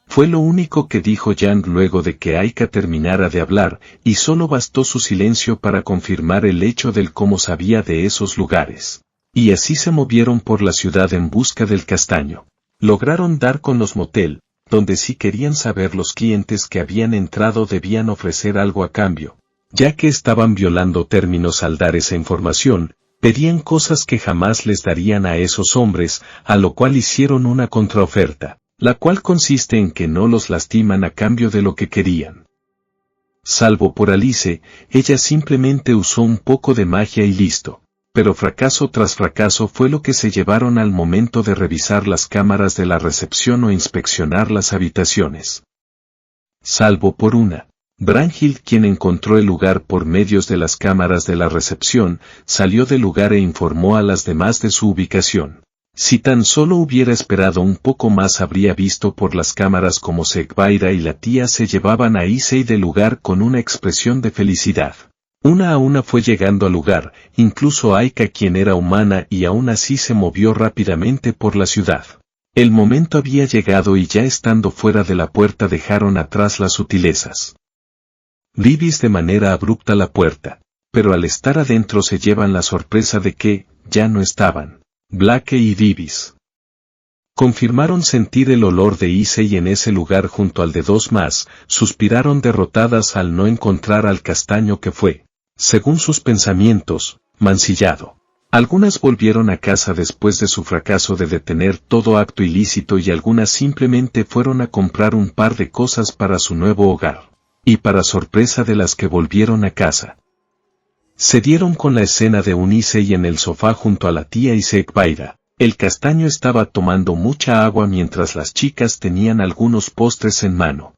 Fue lo único que dijo Yang luego de que Aika terminara de hablar, y solo bastó su silencio para confirmar el hecho del cómo sabía de esos lugares. Y así se movieron por la ciudad en busca del castaño. Lograron dar con los motel, donde si querían saber los clientes que habían entrado debían ofrecer algo a cambio. Ya que estaban violando términos al dar esa información, pedían cosas que jamás les darían a esos hombres, a lo cual hicieron una contraoferta, la cual consiste en que no los lastiman a cambio de lo que querían. Salvo por Alice, ella simplemente usó un poco de magia y listo. Pero fracaso tras fracaso fue lo que se llevaron al momento de revisar las cámaras de la recepción o inspeccionar las habitaciones. Salvo por una. Brangil, quien encontró el lugar por medios de las cámaras de la recepción, salió del lugar e informó a las demás de su ubicación. Si tan solo hubiera esperado un poco más habría visto por las cámaras como Sekbaira y la tía se llevaban a Issei del lugar con una expresión de felicidad. Una a una fue llegando al lugar, incluso Aika, quien era humana y aún así se movió rápidamente por la ciudad. El momento había llegado y ya estando fuera de la puerta dejaron atrás las sutilezas. Divis de manera abrupta la puerta, pero al estar adentro se llevan la sorpresa de que, ya no estaban, Blake y Divis. Confirmaron sentir el olor de Issei en ese lugar junto al de dos más, suspiraron derrotadas al no encontrar al castaño que fue, según sus pensamientos, mancillado. Algunas volvieron a casa después de su fracaso de detener todo acto ilícito y algunas simplemente fueron a comprar un par de cosas para su nuevo hogar. Y para sorpresa de las que volvieron a casa, se dieron con la escena de un Issei en el sofá junto a la tía y Sekbaira. El castaño estaba tomando mucha agua mientras las chicas tenían algunos postres en mano.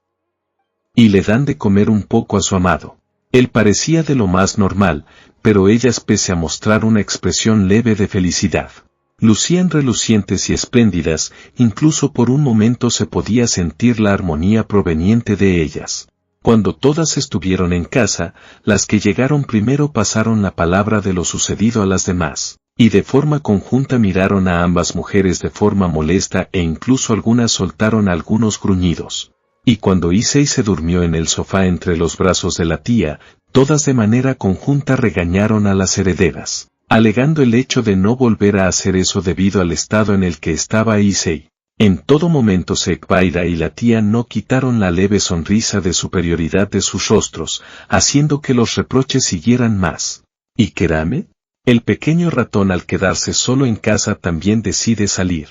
Y le dan de comer un poco a su amado. Él parecía de lo más normal, pero ellas pese a mostrar una expresión leve de felicidad. Lucían relucientes y espléndidas, incluso por un momento se podía sentir la armonía proveniente de ellas. Cuando todas estuvieron en casa, las que llegaron primero pasaron la palabra de lo sucedido a las demás, y de forma conjunta miraron a ambas mujeres de forma molesta e incluso algunas soltaron algunos gruñidos. Y cuando Issei se durmió en el sofá entre los brazos de la tía, todas de manera conjunta regañaron a las herederas, alegando el hecho de no volver a hacer eso debido al estado en el que estaba Issei. En todo momento Sekbaira y la tía no quitaron la leve sonrisa de superioridad de sus rostros, haciendo que los reproches siguieran más. ¿Y Kerame? El pequeño ratón al quedarse solo en casa también decide salir.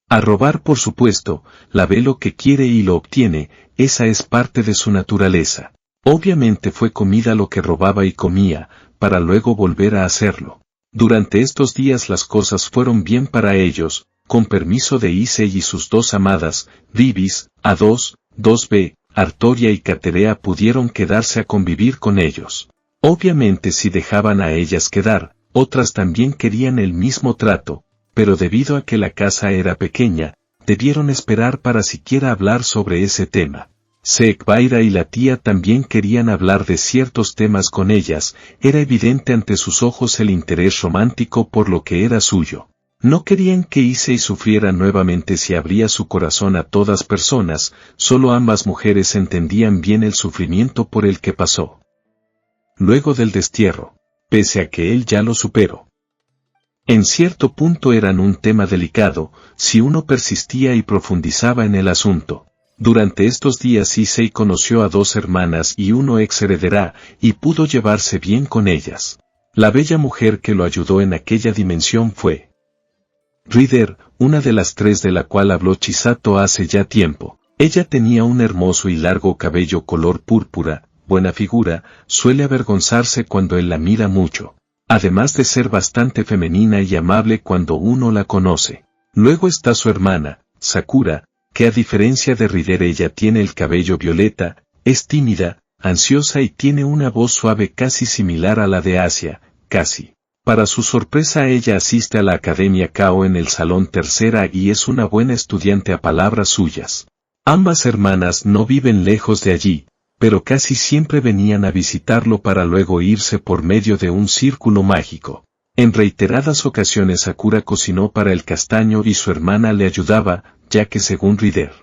A robar, por supuesto, la ve lo que quiere y lo obtiene, esa es parte de su naturaleza. Obviamente fue comida lo que robaba y comía, para luego volver a hacerlo. Durante estos días las cosas fueron bien para ellos, con permiso de Issei y sus dos amadas, Divis, A2, 2B, Artoria y Caterea pudieron quedarse a convivir con ellos. Obviamente si dejaban a ellas quedar, otras también querían el mismo trato, pero debido a que la casa era pequeña, debieron esperar para siquiera hablar sobre ese tema. Sekbaira y la tía también querían hablar de ciertos temas con ellas, era evidente ante sus ojos el interés romántico por lo que era suyo. No querían que Issei sufriera nuevamente si abría su corazón a todas personas, solo ambas mujeres entendían bien el sufrimiento por el que pasó. Luego del destierro, pese a que él ya lo superó. En cierto punto eran un tema delicado, si uno persistía y profundizaba en el asunto. Durante estos días Issei conoció a dos hermanas y uno ex heredera, y pudo llevarse bien con ellas. La bella mujer que lo ayudó en aquella dimensión fue Rider, una de las tres de la cual habló Chisato hace ya tiempo. Ella tenía un hermoso y largo cabello color púrpura, buena figura, suele avergonzarse cuando él la mira mucho. Además de ser bastante femenina y amable cuando uno la conoce. Luego está su hermana, Sakura, que a diferencia de Rider ella tiene el cabello violeta, es tímida, ansiosa y tiene una voz suave casi similar a la de Asia, casi. Para su sorpresa ella asiste a la Academia Kao en el Salón Tercera y es una buena estudiante a palabras suyas. Ambas hermanas no viven lejos de allí, pero casi siempre venían a visitarlo para luego irse por medio de un círculo mágico. En reiteradas ocasiones Sakura cocinó para el castaño y su hermana le ayudaba, ya que según Rider,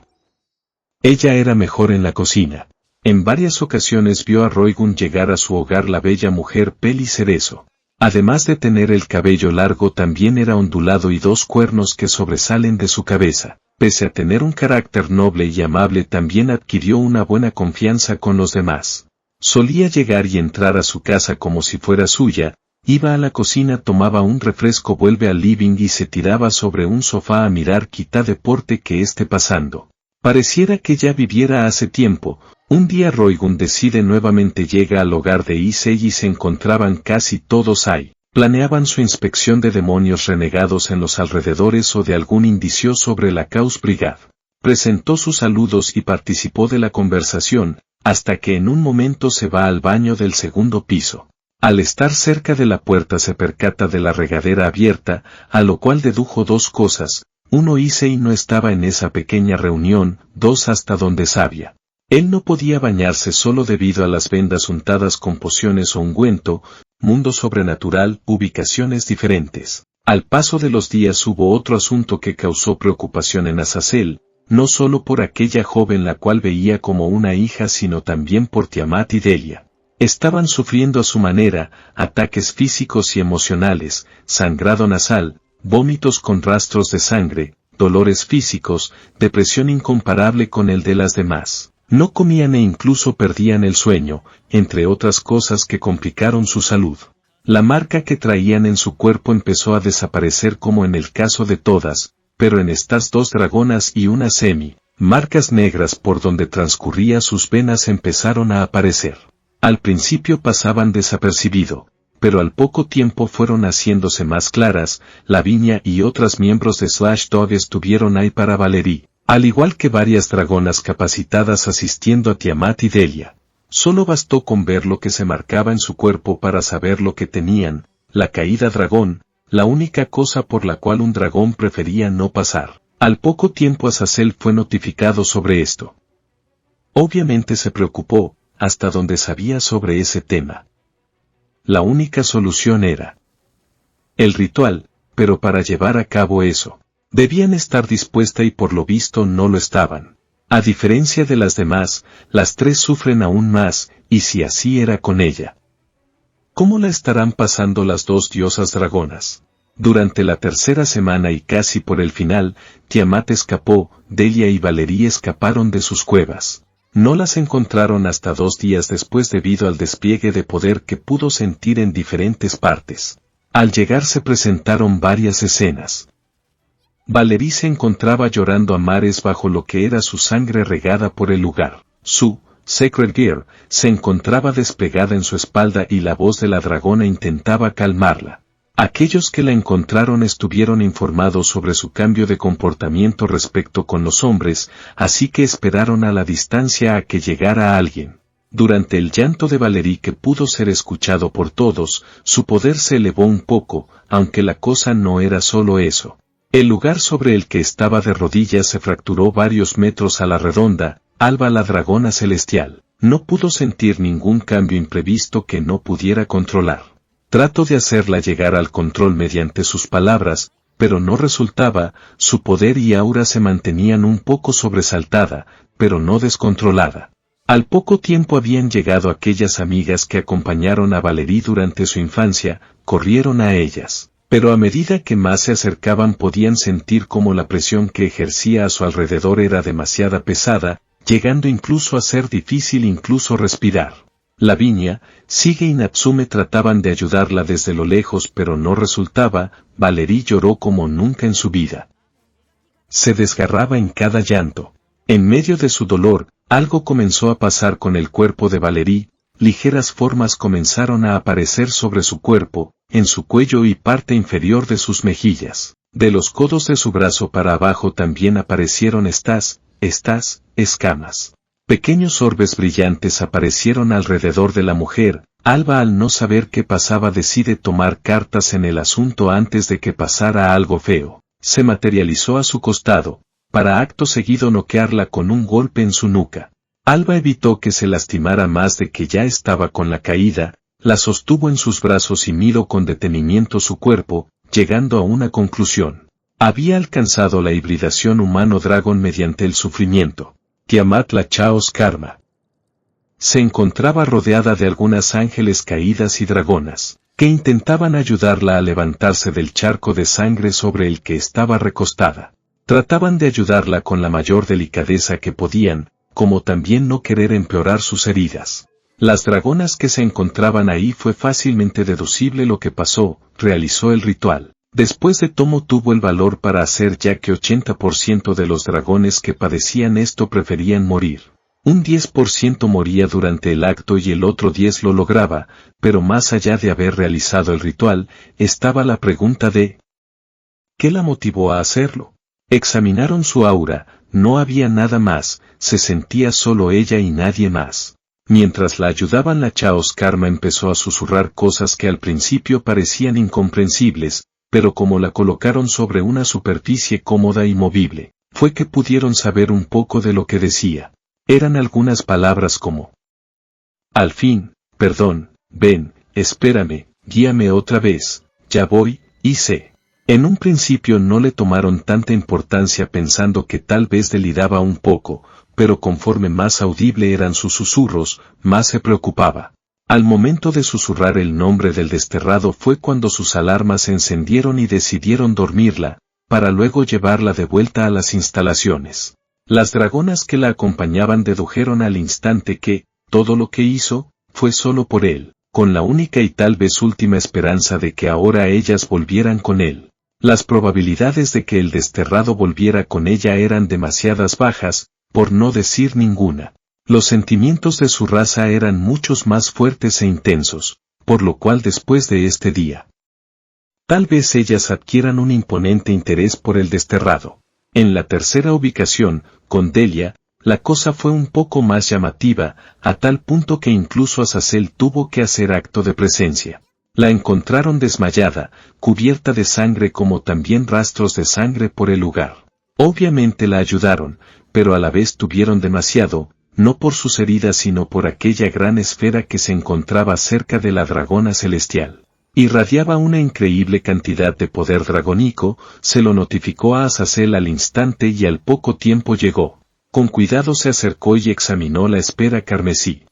Ella era mejor en la cocina. En varias ocasiones vio a Roigun llegar a su hogar la bella mujer Peli Cerezo. Además de tener el cabello largo también era ondulado y 2 cuernos que sobresalen de su cabeza. Pese a tener un carácter noble y amable también adquirió una buena confianza con los demás. Solía llegar y entrar a su casa como si fuera suya, iba a la cocina, tomaba un refresco, vuelve al living y se tiraba sobre un sofá a mirar quita deporte que esté pasando. Pareciera que ya viviera hace tiempo. Un día Roigun decide nuevamente, llega al hogar de Issei y se encontraban casi todos ahí. Planeaban su inspección de demonios renegados en los alrededores o de algún indicio sobre la Chaos Brigade. Presentó sus saludos y participó de la conversación, hasta que en un momento se va al baño del segundo piso. Al estar cerca de la puerta se percata de la regadera abierta, a lo cual dedujo 2 cosas. 1, Issei no estaba en esa pequeña reunión. 2, hasta donde sabía. Él no podía bañarse solo debido a las vendas untadas con pociones o ungüento. Mundo sobrenatural, ubicaciones diferentes. Al paso de los días hubo otro asunto que causó preocupación en Azazel, no solo por aquella joven la cual veía como una hija sino también por Tiamat y Delia. Estaban sufriendo a su manera, ataques físicos y emocionales, sangrado nasal, vómitos con rastros de sangre, dolores físicos, depresión incomparable con el de las demás. No comían e incluso perdían el sueño, entre otras cosas que complicaron su salud. La marca que traían en su cuerpo empezó a desaparecer como en el caso de todas, pero en estas 2 dragonas y una marcas negras por donde transcurría sus venas empezaron a aparecer. Al principio pasaban desapercibido, pero al poco tiempo fueron haciéndose más claras. Lavinia y otros miembros de Slash Dog estuvieron ahí para Valerie, al igual que varias dragonas capacitadas asistiendo a Tiamat y Delia. Solo bastó con ver lo que se marcaba en su cuerpo para saber lo que tenían, la caída dragón, la única cosa por la cual un dragón prefería no pasar. Al poco tiempo Azazel fue notificado sobre esto. Obviamente se preocupó, hasta donde sabía sobre ese tema. La única solución era el ritual, pero para llevar a cabo eso, debían estar dispuesta y por lo visto no lo estaban. A diferencia de las demás, las 3 sufren aún más, y si así era con ella, ¿cómo la estarán pasando las 2 diosas dragonas? Durante la tercera semana y casi por el final, Tiamat escapó, Delia y Valerie escaparon de sus cuevas. No las encontraron hasta 2 días después debido al despliegue de poder que pudo sentir en diferentes partes. Al llegar se presentaron varias escenas. Valerie se encontraba llorando a mares bajo lo que era su sangre regada por el lugar. Su Sacred Gear se encontraba desplegada en su espalda y la voz de la dragona intentaba calmarla. Aquellos que la encontraron estuvieron informados sobre su cambio de comportamiento respecto con los hombres, así que esperaron a la distancia a que llegara alguien. Durante el llanto de Valerie, que pudo ser escuchado por todos, su poder se elevó un poco, aunque la cosa no era solo eso. El lugar sobre el que estaba de rodillas se fracturó varios metros a la redonda. Alba, la dragona celestial, no pudo sentir ningún cambio imprevisto que no pudiera controlar. Trató de hacerla llegar al control mediante sus palabras, pero no resultaba. Su poder y aura se mantenían un poco sobresaltada, pero no descontrolada. Al poco tiempo habían llegado aquellas amigas que acompañaron a Valerie durante su infancia, corrieron a ellas. Pero a medida que más se acercaban podían sentir como la presión que ejercía a su alrededor era demasiado pesada, llegando incluso a ser difícil incluso respirar. Lavinia, Sige y Natsume trataban de ayudarla desde lo lejos pero no resultaba. Valerie lloró como nunca en su vida. Se desgarraba en cada llanto. En medio de su dolor, algo comenzó a pasar con el cuerpo de Valerie. Ligeras formas comenzaron a aparecer sobre su cuerpo, en su cuello y parte inferior de sus mejillas. De los codos de su brazo para abajo también aparecieron estas escamas. Pequeños orbes brillantes aparecieron alrededor de la mujer. Alba, al no saber qué pasaba, decide tomar cartas en el asunto antes de que pasara algo feo. Se materializó a su costado, para acto seguido noquearla con un golpe en su nuca. Alba evitó que se lastimara más de que ya estaba con la caída, la sostuvo en sus brazos y miró con detenimiento su cuerpo, llegando a una conclusión. Había alcanzado la hibridación humano-dragón mediante el sufrimiento. Tiamat la Chaos Karma. Se encontraba rodeada de algunas ángeles caídas y dragonas, que intentaban ayudarla a levantarse del charco de sangre sobre el que estaba recostada. Trataban de ayudarla con la mayor delicadeza que podían, como también no querer empeorar sus heridas. Las dragonas que se encontraban ahí fue fácilmente deducible lo que pasó, realizó el ritual. Después de Tomo tuvo el valor para hacer, ya que 80% de los dragones que padecían esto preferían morir. Un 10% moría durante el acto y el otro 10% lo lograba, pero más allá de haber realizado el ritual, estaba la pregunta de ¿qué la motivó a hacerlo? Examinaron su aura, no había nada más, se sentía solo ella y nadie más. Mientras la ayudaban, la Chaos Karma empezó a susurrar cosas que al principio parecían incomprensibles, pero como la colocaron sobre una superficie cómoda y movible, fue que pudieron saber un poco de lo que decía. Eran algunas palabras como: al fin, perdón, ven, espérame, guíame otra vez, ya voy, y sé. En un principio no le tomaron tanta importancia pensando que tal vez deliraba un poco, pero conforme más audible eran sus susurros, más se preocupaba. Al momento de susurrar el nombre del desterrado fue cuando sus alarmas se encendieron y decidieron dormirla, para luego llevarla de vuelta a las instalaciones. Las dragonas que la acompañaban dedujeron al instante que, todo lo que hizo, fue solo por él, con la única y tal vez última esperanza de que ahora ellas volvieran con él. Las probabilidades de que el desterrado volviera con ella eran demasiadas bajas, por no decir ninguna. Los sentimientos de su raza eran muchos más fuertes e intensos, por lo cual después de este día, tal vez ellas adquieran un imponente interés por el desterrado. En la tercera ubicación, con Delia, la cosa fue un poco más llamativa, a tal punto que incluso Azazel tuvo que hacer acto de presencia. La encontraron desmayada, cubierta de sangre como también rastros de sangre por el lugar. Obviamente la ayudaron, pero a la vez tuvieron demasiado, no por sus heridas sino por aquella gran esfera que se encontraba cerca de la dragona celestial. Irradiaba una increíble cantidad de poder dragónico, se lo notificó a Azazel al instante y al poco tiempo llegó. Con cuidado se acercó y examinó la esfera carmesí.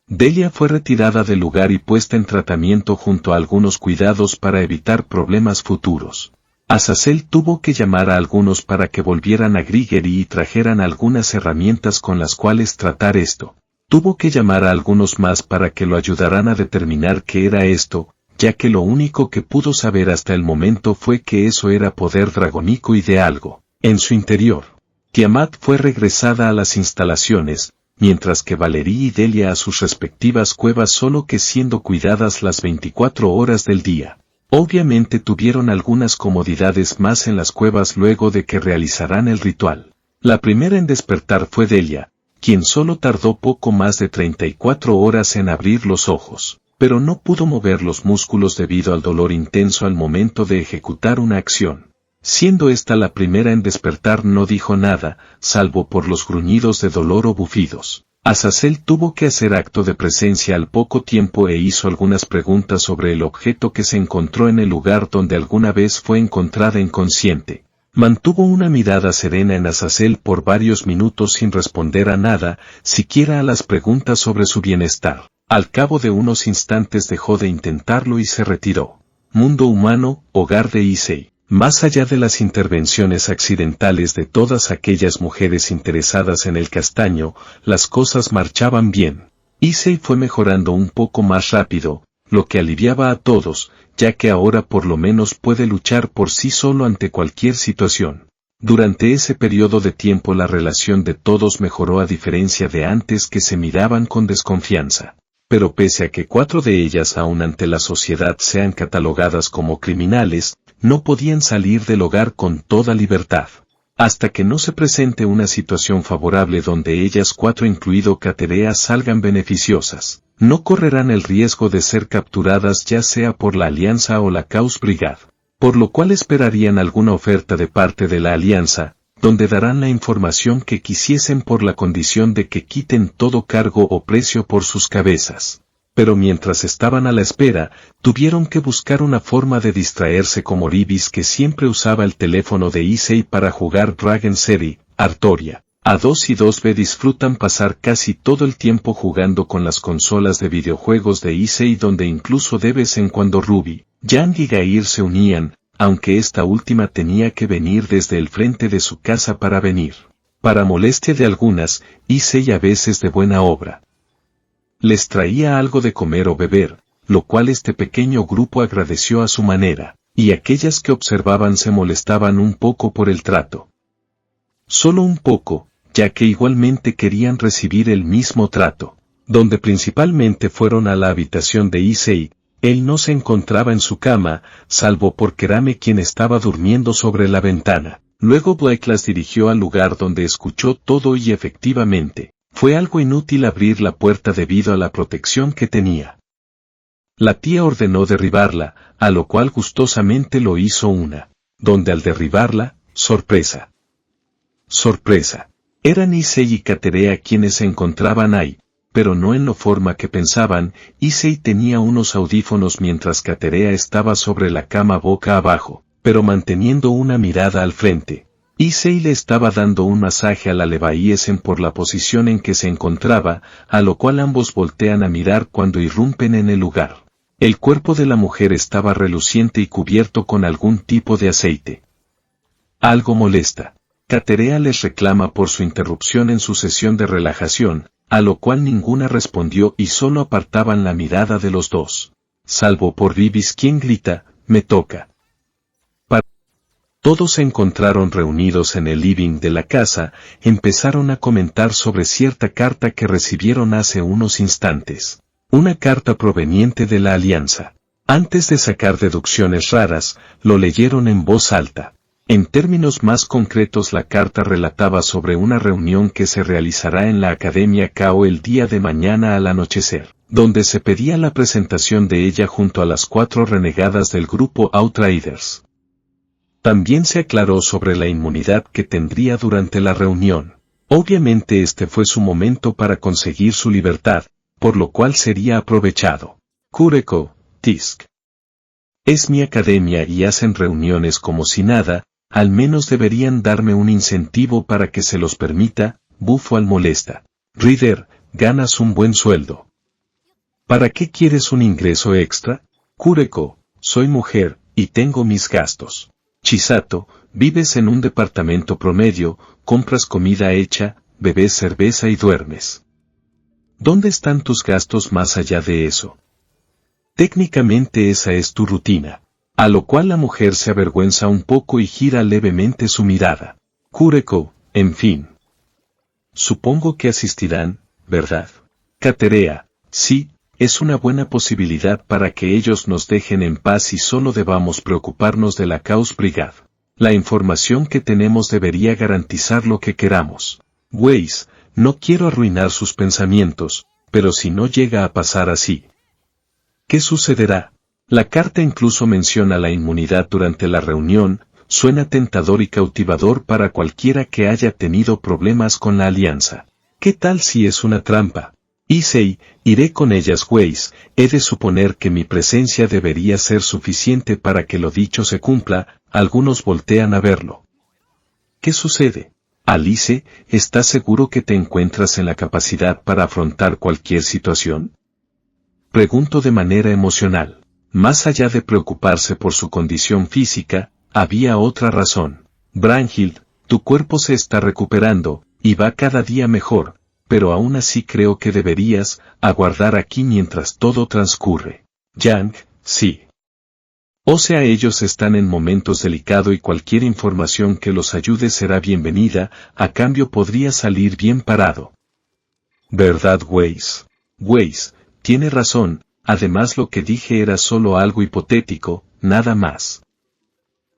Delia fue retirada del lugar y puesta en tratamiento junto a algunos cuidados para evitar problemas futuros. Azazel tuvo que llamar a algunos para que volvieran a Grigeri y trajeran algunas herramientas con las cuales tratar esto. Tuvo que llamar a algunos más para que lo ayudaran a determinar qué era esto, ya que lo único que pudo saber hasta el momento fue que eso era poder dragónico y de algo en su interior. Tiamat fue regresada a las instalaciones, mientras que Valerie y Delia a sus respectivas cuevas, solo que siendo cuidadas las 24 horas del día. Obviamente tuvieron algunas comodidades más en las cuevas luego de que realizaran el ritual. La primera en despertar fue Delia, quien solo tardó poco más de 34 horas en abrir los ojos, pero no pudo mover los músculos debido al dolor intenso al momento de ejecutar una acción. Siendo esta la primera en despertar, no dijo nada, salvo por los gruñidos de dolor o bufidos. Azazel tuvo que hacer acto de presencia al poco tiempo e hizo algunas preguntas sobre el objeto que se encontró en el lugar donde alguna vez fue encontrada inconsciente. Mantuvo una mirada serena en Azazel por varios minutos sin responder a nada, siquiera a las preguntas sobre su bienestar. Al cabo de unos instantes dejó de intentarlo y se retiró. Mundo humano, hogar de Issei. Más allá de las intervenciones accidentales de todas aquellas mujeres interesadas en el castaño, las cosas marchaban bien. Issei fue mejorando un poco más rápido, lo que aliviaba a todos, ya que ahora por lo menos puede luchar por sí solo ante cualquier situación. Durante ese periodo de tiempo la relación de todos mejoró a diferencia de antes, que se miraban con desconfianza. Pero pese a que 4 de ellas aún ante la sociedad sean catalogadas como criminales, no podían salir del hogar con toda libertad. Hasta que no se presente una situación favorable donde ellas 4 incluido Caterea salgan beneficiosas, no correrán el riesgo de ser capturadas ya sea por la Alianza o la Chaos Brigade, por lo cual esperarían alguna oferta de parte de la Alianza, donde darán la información que quisiesen por la condición de que quiten todo cargo o precio por sus cabezas. Pero mientras estaban a la espera, tuvieron que buscar una forma de distraerse, como Ribis, que siempre usaba el teléfono de Issei para jugar Dragon City, Artoria, A2 y 2B disfrutan pasar casi todo el tiempo jugando con las consolas de videojuegos de Issei, donde incluso de vez en cuando Ruby, Yang y Gair se unían, aunque esta última tenía que venir desde el frente de su casa para venir. Para molestia de algunas, Issei a veces de buena obra les traía algo de comer o beber, lo cual este pequeño grupo agradeció a su manera, y aquellas que observaban se molestaban un poco por el trato. Solo un poco, ya que igualmente querían recibir el mismo trato. Donde principalmente fueron a la habitación de Issei, él no se encontraba en su cama, salvo por Kerame, quien estaba durmiendo sobre la ventana. Luego Blake las dirigió al lugar donde escuchó todo y efectivamente, fue algo inútil abrir la puerta debido a la protección que tenía. La tía ordenó derribarla, a lo cual gustosamente lo hizo donde al derribarla, sorpresa. Sorpresa. Eran Issei y Katerea quienes se encontraban ahí, pero no en la forma que pensaban. Issei tenía unos audífonos mientras Katerea estaba sobre la cama boca abajo, pero manteniendo una mirada al frente. Issei le estaba dando un masaje a la Leviathan por la posición en que se encontraba, a lo cual ambos voltean a mirar cuando irrumpen en el lugar. El cuerpo de la mujer estaba reluciente y cubierto con algún tipo de aceite. Algo molesta. Katerea les reclama por su interrupción en su sesión de relajación, a lo cual ninguna respondió y solo apartaban la mirada de los dos. Salvo por Vivis, quien grita, «Me toca». Todos se encontraron reunidos en el living de la casa, empezaron a comentar sobre cierta carta que recibieron hace unos instantes. Una carta proveniente de la Alianza. Antes de sacar deducciones raras, lo leyeron en voz alta. En términos más concretos, la carta relataba sobre una reunión que se realizará en la Academia Kao el día de mañana al anochecer, donde se pedía la presentación de ella junto a las 4 renegadas del grupo Outriders. También se aclaró sobre la inmunidad que tendría durante la reunión. Obviamente este fue su momento para conseguir su libertad, por lo cual sería aprovechado. Kureko, Tisk. Es mi academia y hacen reuniones como si nada, al menos deberían darme un incentivo para que se los permita. Bufo al molesta. Reader, ganas un buen sueldo. ¿Para qué quieres un ingreso extra? Kureko, soy mujer, y tengo mis gastos. Chisato, vives en un departamento promedio, compras comida hecha, bebes cerveza y duermes. ¿Dónde están tus gastos más allá de eso? Técnicamente esa es tu rutina. A lo cual la mujer se avergüenza un poco y gira levemente su mirada. Kureko, en fin. Supongo que asistirán, ¿verdad? Katerea, sí, es una buena posibilidad para que ellos nos dejen en paz y solo debamos preocuparnos de la Chaos Brigade. La información que tenemos debería garantizar lo que queramos. Weiss, no quiero arruinar sus pensamientos, pero si no llega a pasar así, ¿qué sucederá? La carta incluso menciona la inmunidad durante la reunión, suena tentador y cautivador para cualquiera que haya tenido problemas con la alianza. ¿Qué tal si es una trampa? Issei, iré con ellas Weiss, he de suponer que mi presencia debería ser suficiente para que lo dicho se cumpla. Algunos voltean a verlo. ¿Qué sucede? Alice, ¿estás seguro que te encuentras en la capacidad para afrontar cualquier situación? Pregunto de manera emocional. Más allá de preocuparse por su condición física, había otra razón. Brynhild, tu cuerpo se está recuperando, y va cada día mejor, pero aún así creo que deberías aguardar aquí mientras todo transcurre. Yang, sí. O sea, ellos están en momentos delicados y cualquier información que los ayude será bienvenida, a cambio podría salir bien parado. ¿Verdad, Weiss? Weiss, tiene razón, además lo que dije era solo algo hipotético, nada más.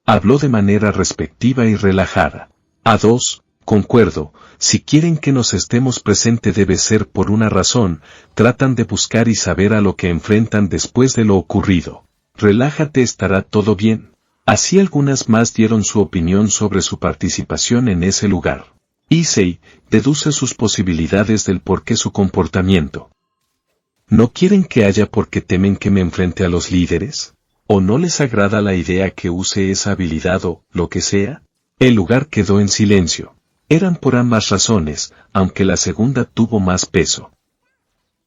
Habló de manera respectiva y relajada. A2, concuerdo, si quieren que nos estemos presente debe ser por una razón, tratan de buscar y saber a lo que enfrentan después de lo ocurrido. Relájate, estará todo bien. Así algunas más dieron su opinión sobre su participación en ese lugar. Issei, deduce sus posibilidades del por qué su comportamiento. ¿No quieren que haya porque temen que me enfrente a los líderes? ¿O no les agrada la idea que use esa habilidad o lo que sea? El lugar quedó en silencio. Eran por ambas razones, aunque la segunda tuvo más peso.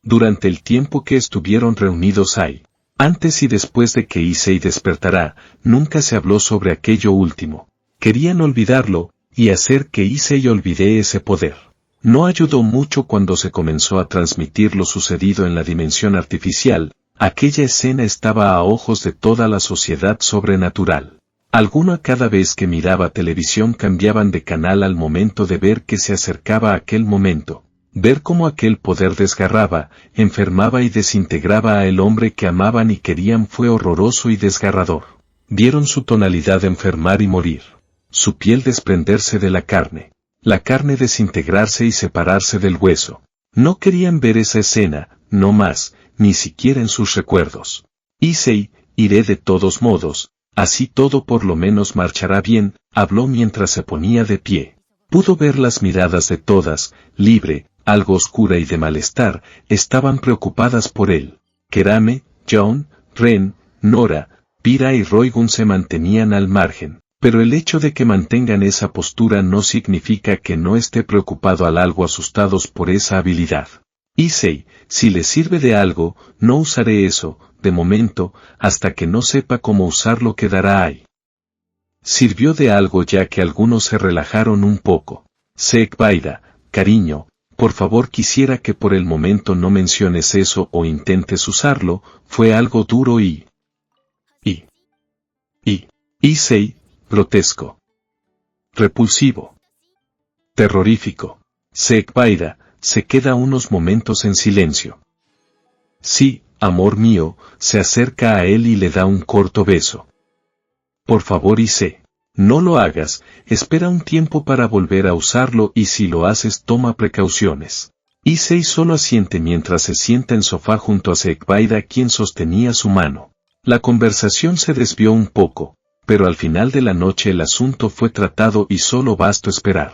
Durante el tiempo que estuvieron reunidos ahí, antes y después de que Issei despertara, nunca se habló sobre aquello último. Querían olvidarlo, y hacer que Issei olvide ese poder. No ayudó mucho cuando se comenzó a transmitir lo sucedido en la dimensión artificial. Aquella escena estaba a ojos de toda la sociedad sobrenatural. Algunos cada vez que miraba televisión cambiaban de canal al momento de ver que se acercaba aquel momento. Ver cómo aquel poder desgarraba, enfermaba y desintegraba a el hombre que amaban y querían fue horroroso y desgarrador. Vieron su tonalidad enfermar y morir. Su piel desprenderse de la carne desintegrarse y separarse del hueso. No querían ver esa escena, no más, ni siquiera en sus recuerdos. Issei, iré de todos modos, así todo por lo menos marchará bien, habló mientras se ponía de pie. Pudo ver las miradas de todas, libre, algo oscura y de malestar, estaban preocupadas por él. Kerame, John, Ren, Nora, Pira y Roigun se mantenían al margen, pero el hecho de que mantengan esa postura no significa que no esté preocupado al algo asustados por esa habilidad. Issei, si le sirve de algo, no usaré eso, de momento, hasta que no sepa cómo usarlo quedará ahí. Sirvió de algo ya que algunos se relajaron un poco. Sekbaida, cariño, por favor quisiera que por el momento no menciones eso o intentes usarlo, fue algo duro Issei, grotesco. Repulsivo. Terrorífico. Sekbaida, se queda unos momentos en silencio. Sí, amor mío, se acerca a él y le da un corto beso. Por favor Issei, no lo hagas, espera un tiempo para volver a usarlo y si lo haces toma precauciones. Issei solo asiente mientras se sienta en sofá junto a Sekbaida quien sostenía su mano. La conversación se desvió un poco, pero al final de la noche el asunto fue tratado y solo bastó esperar.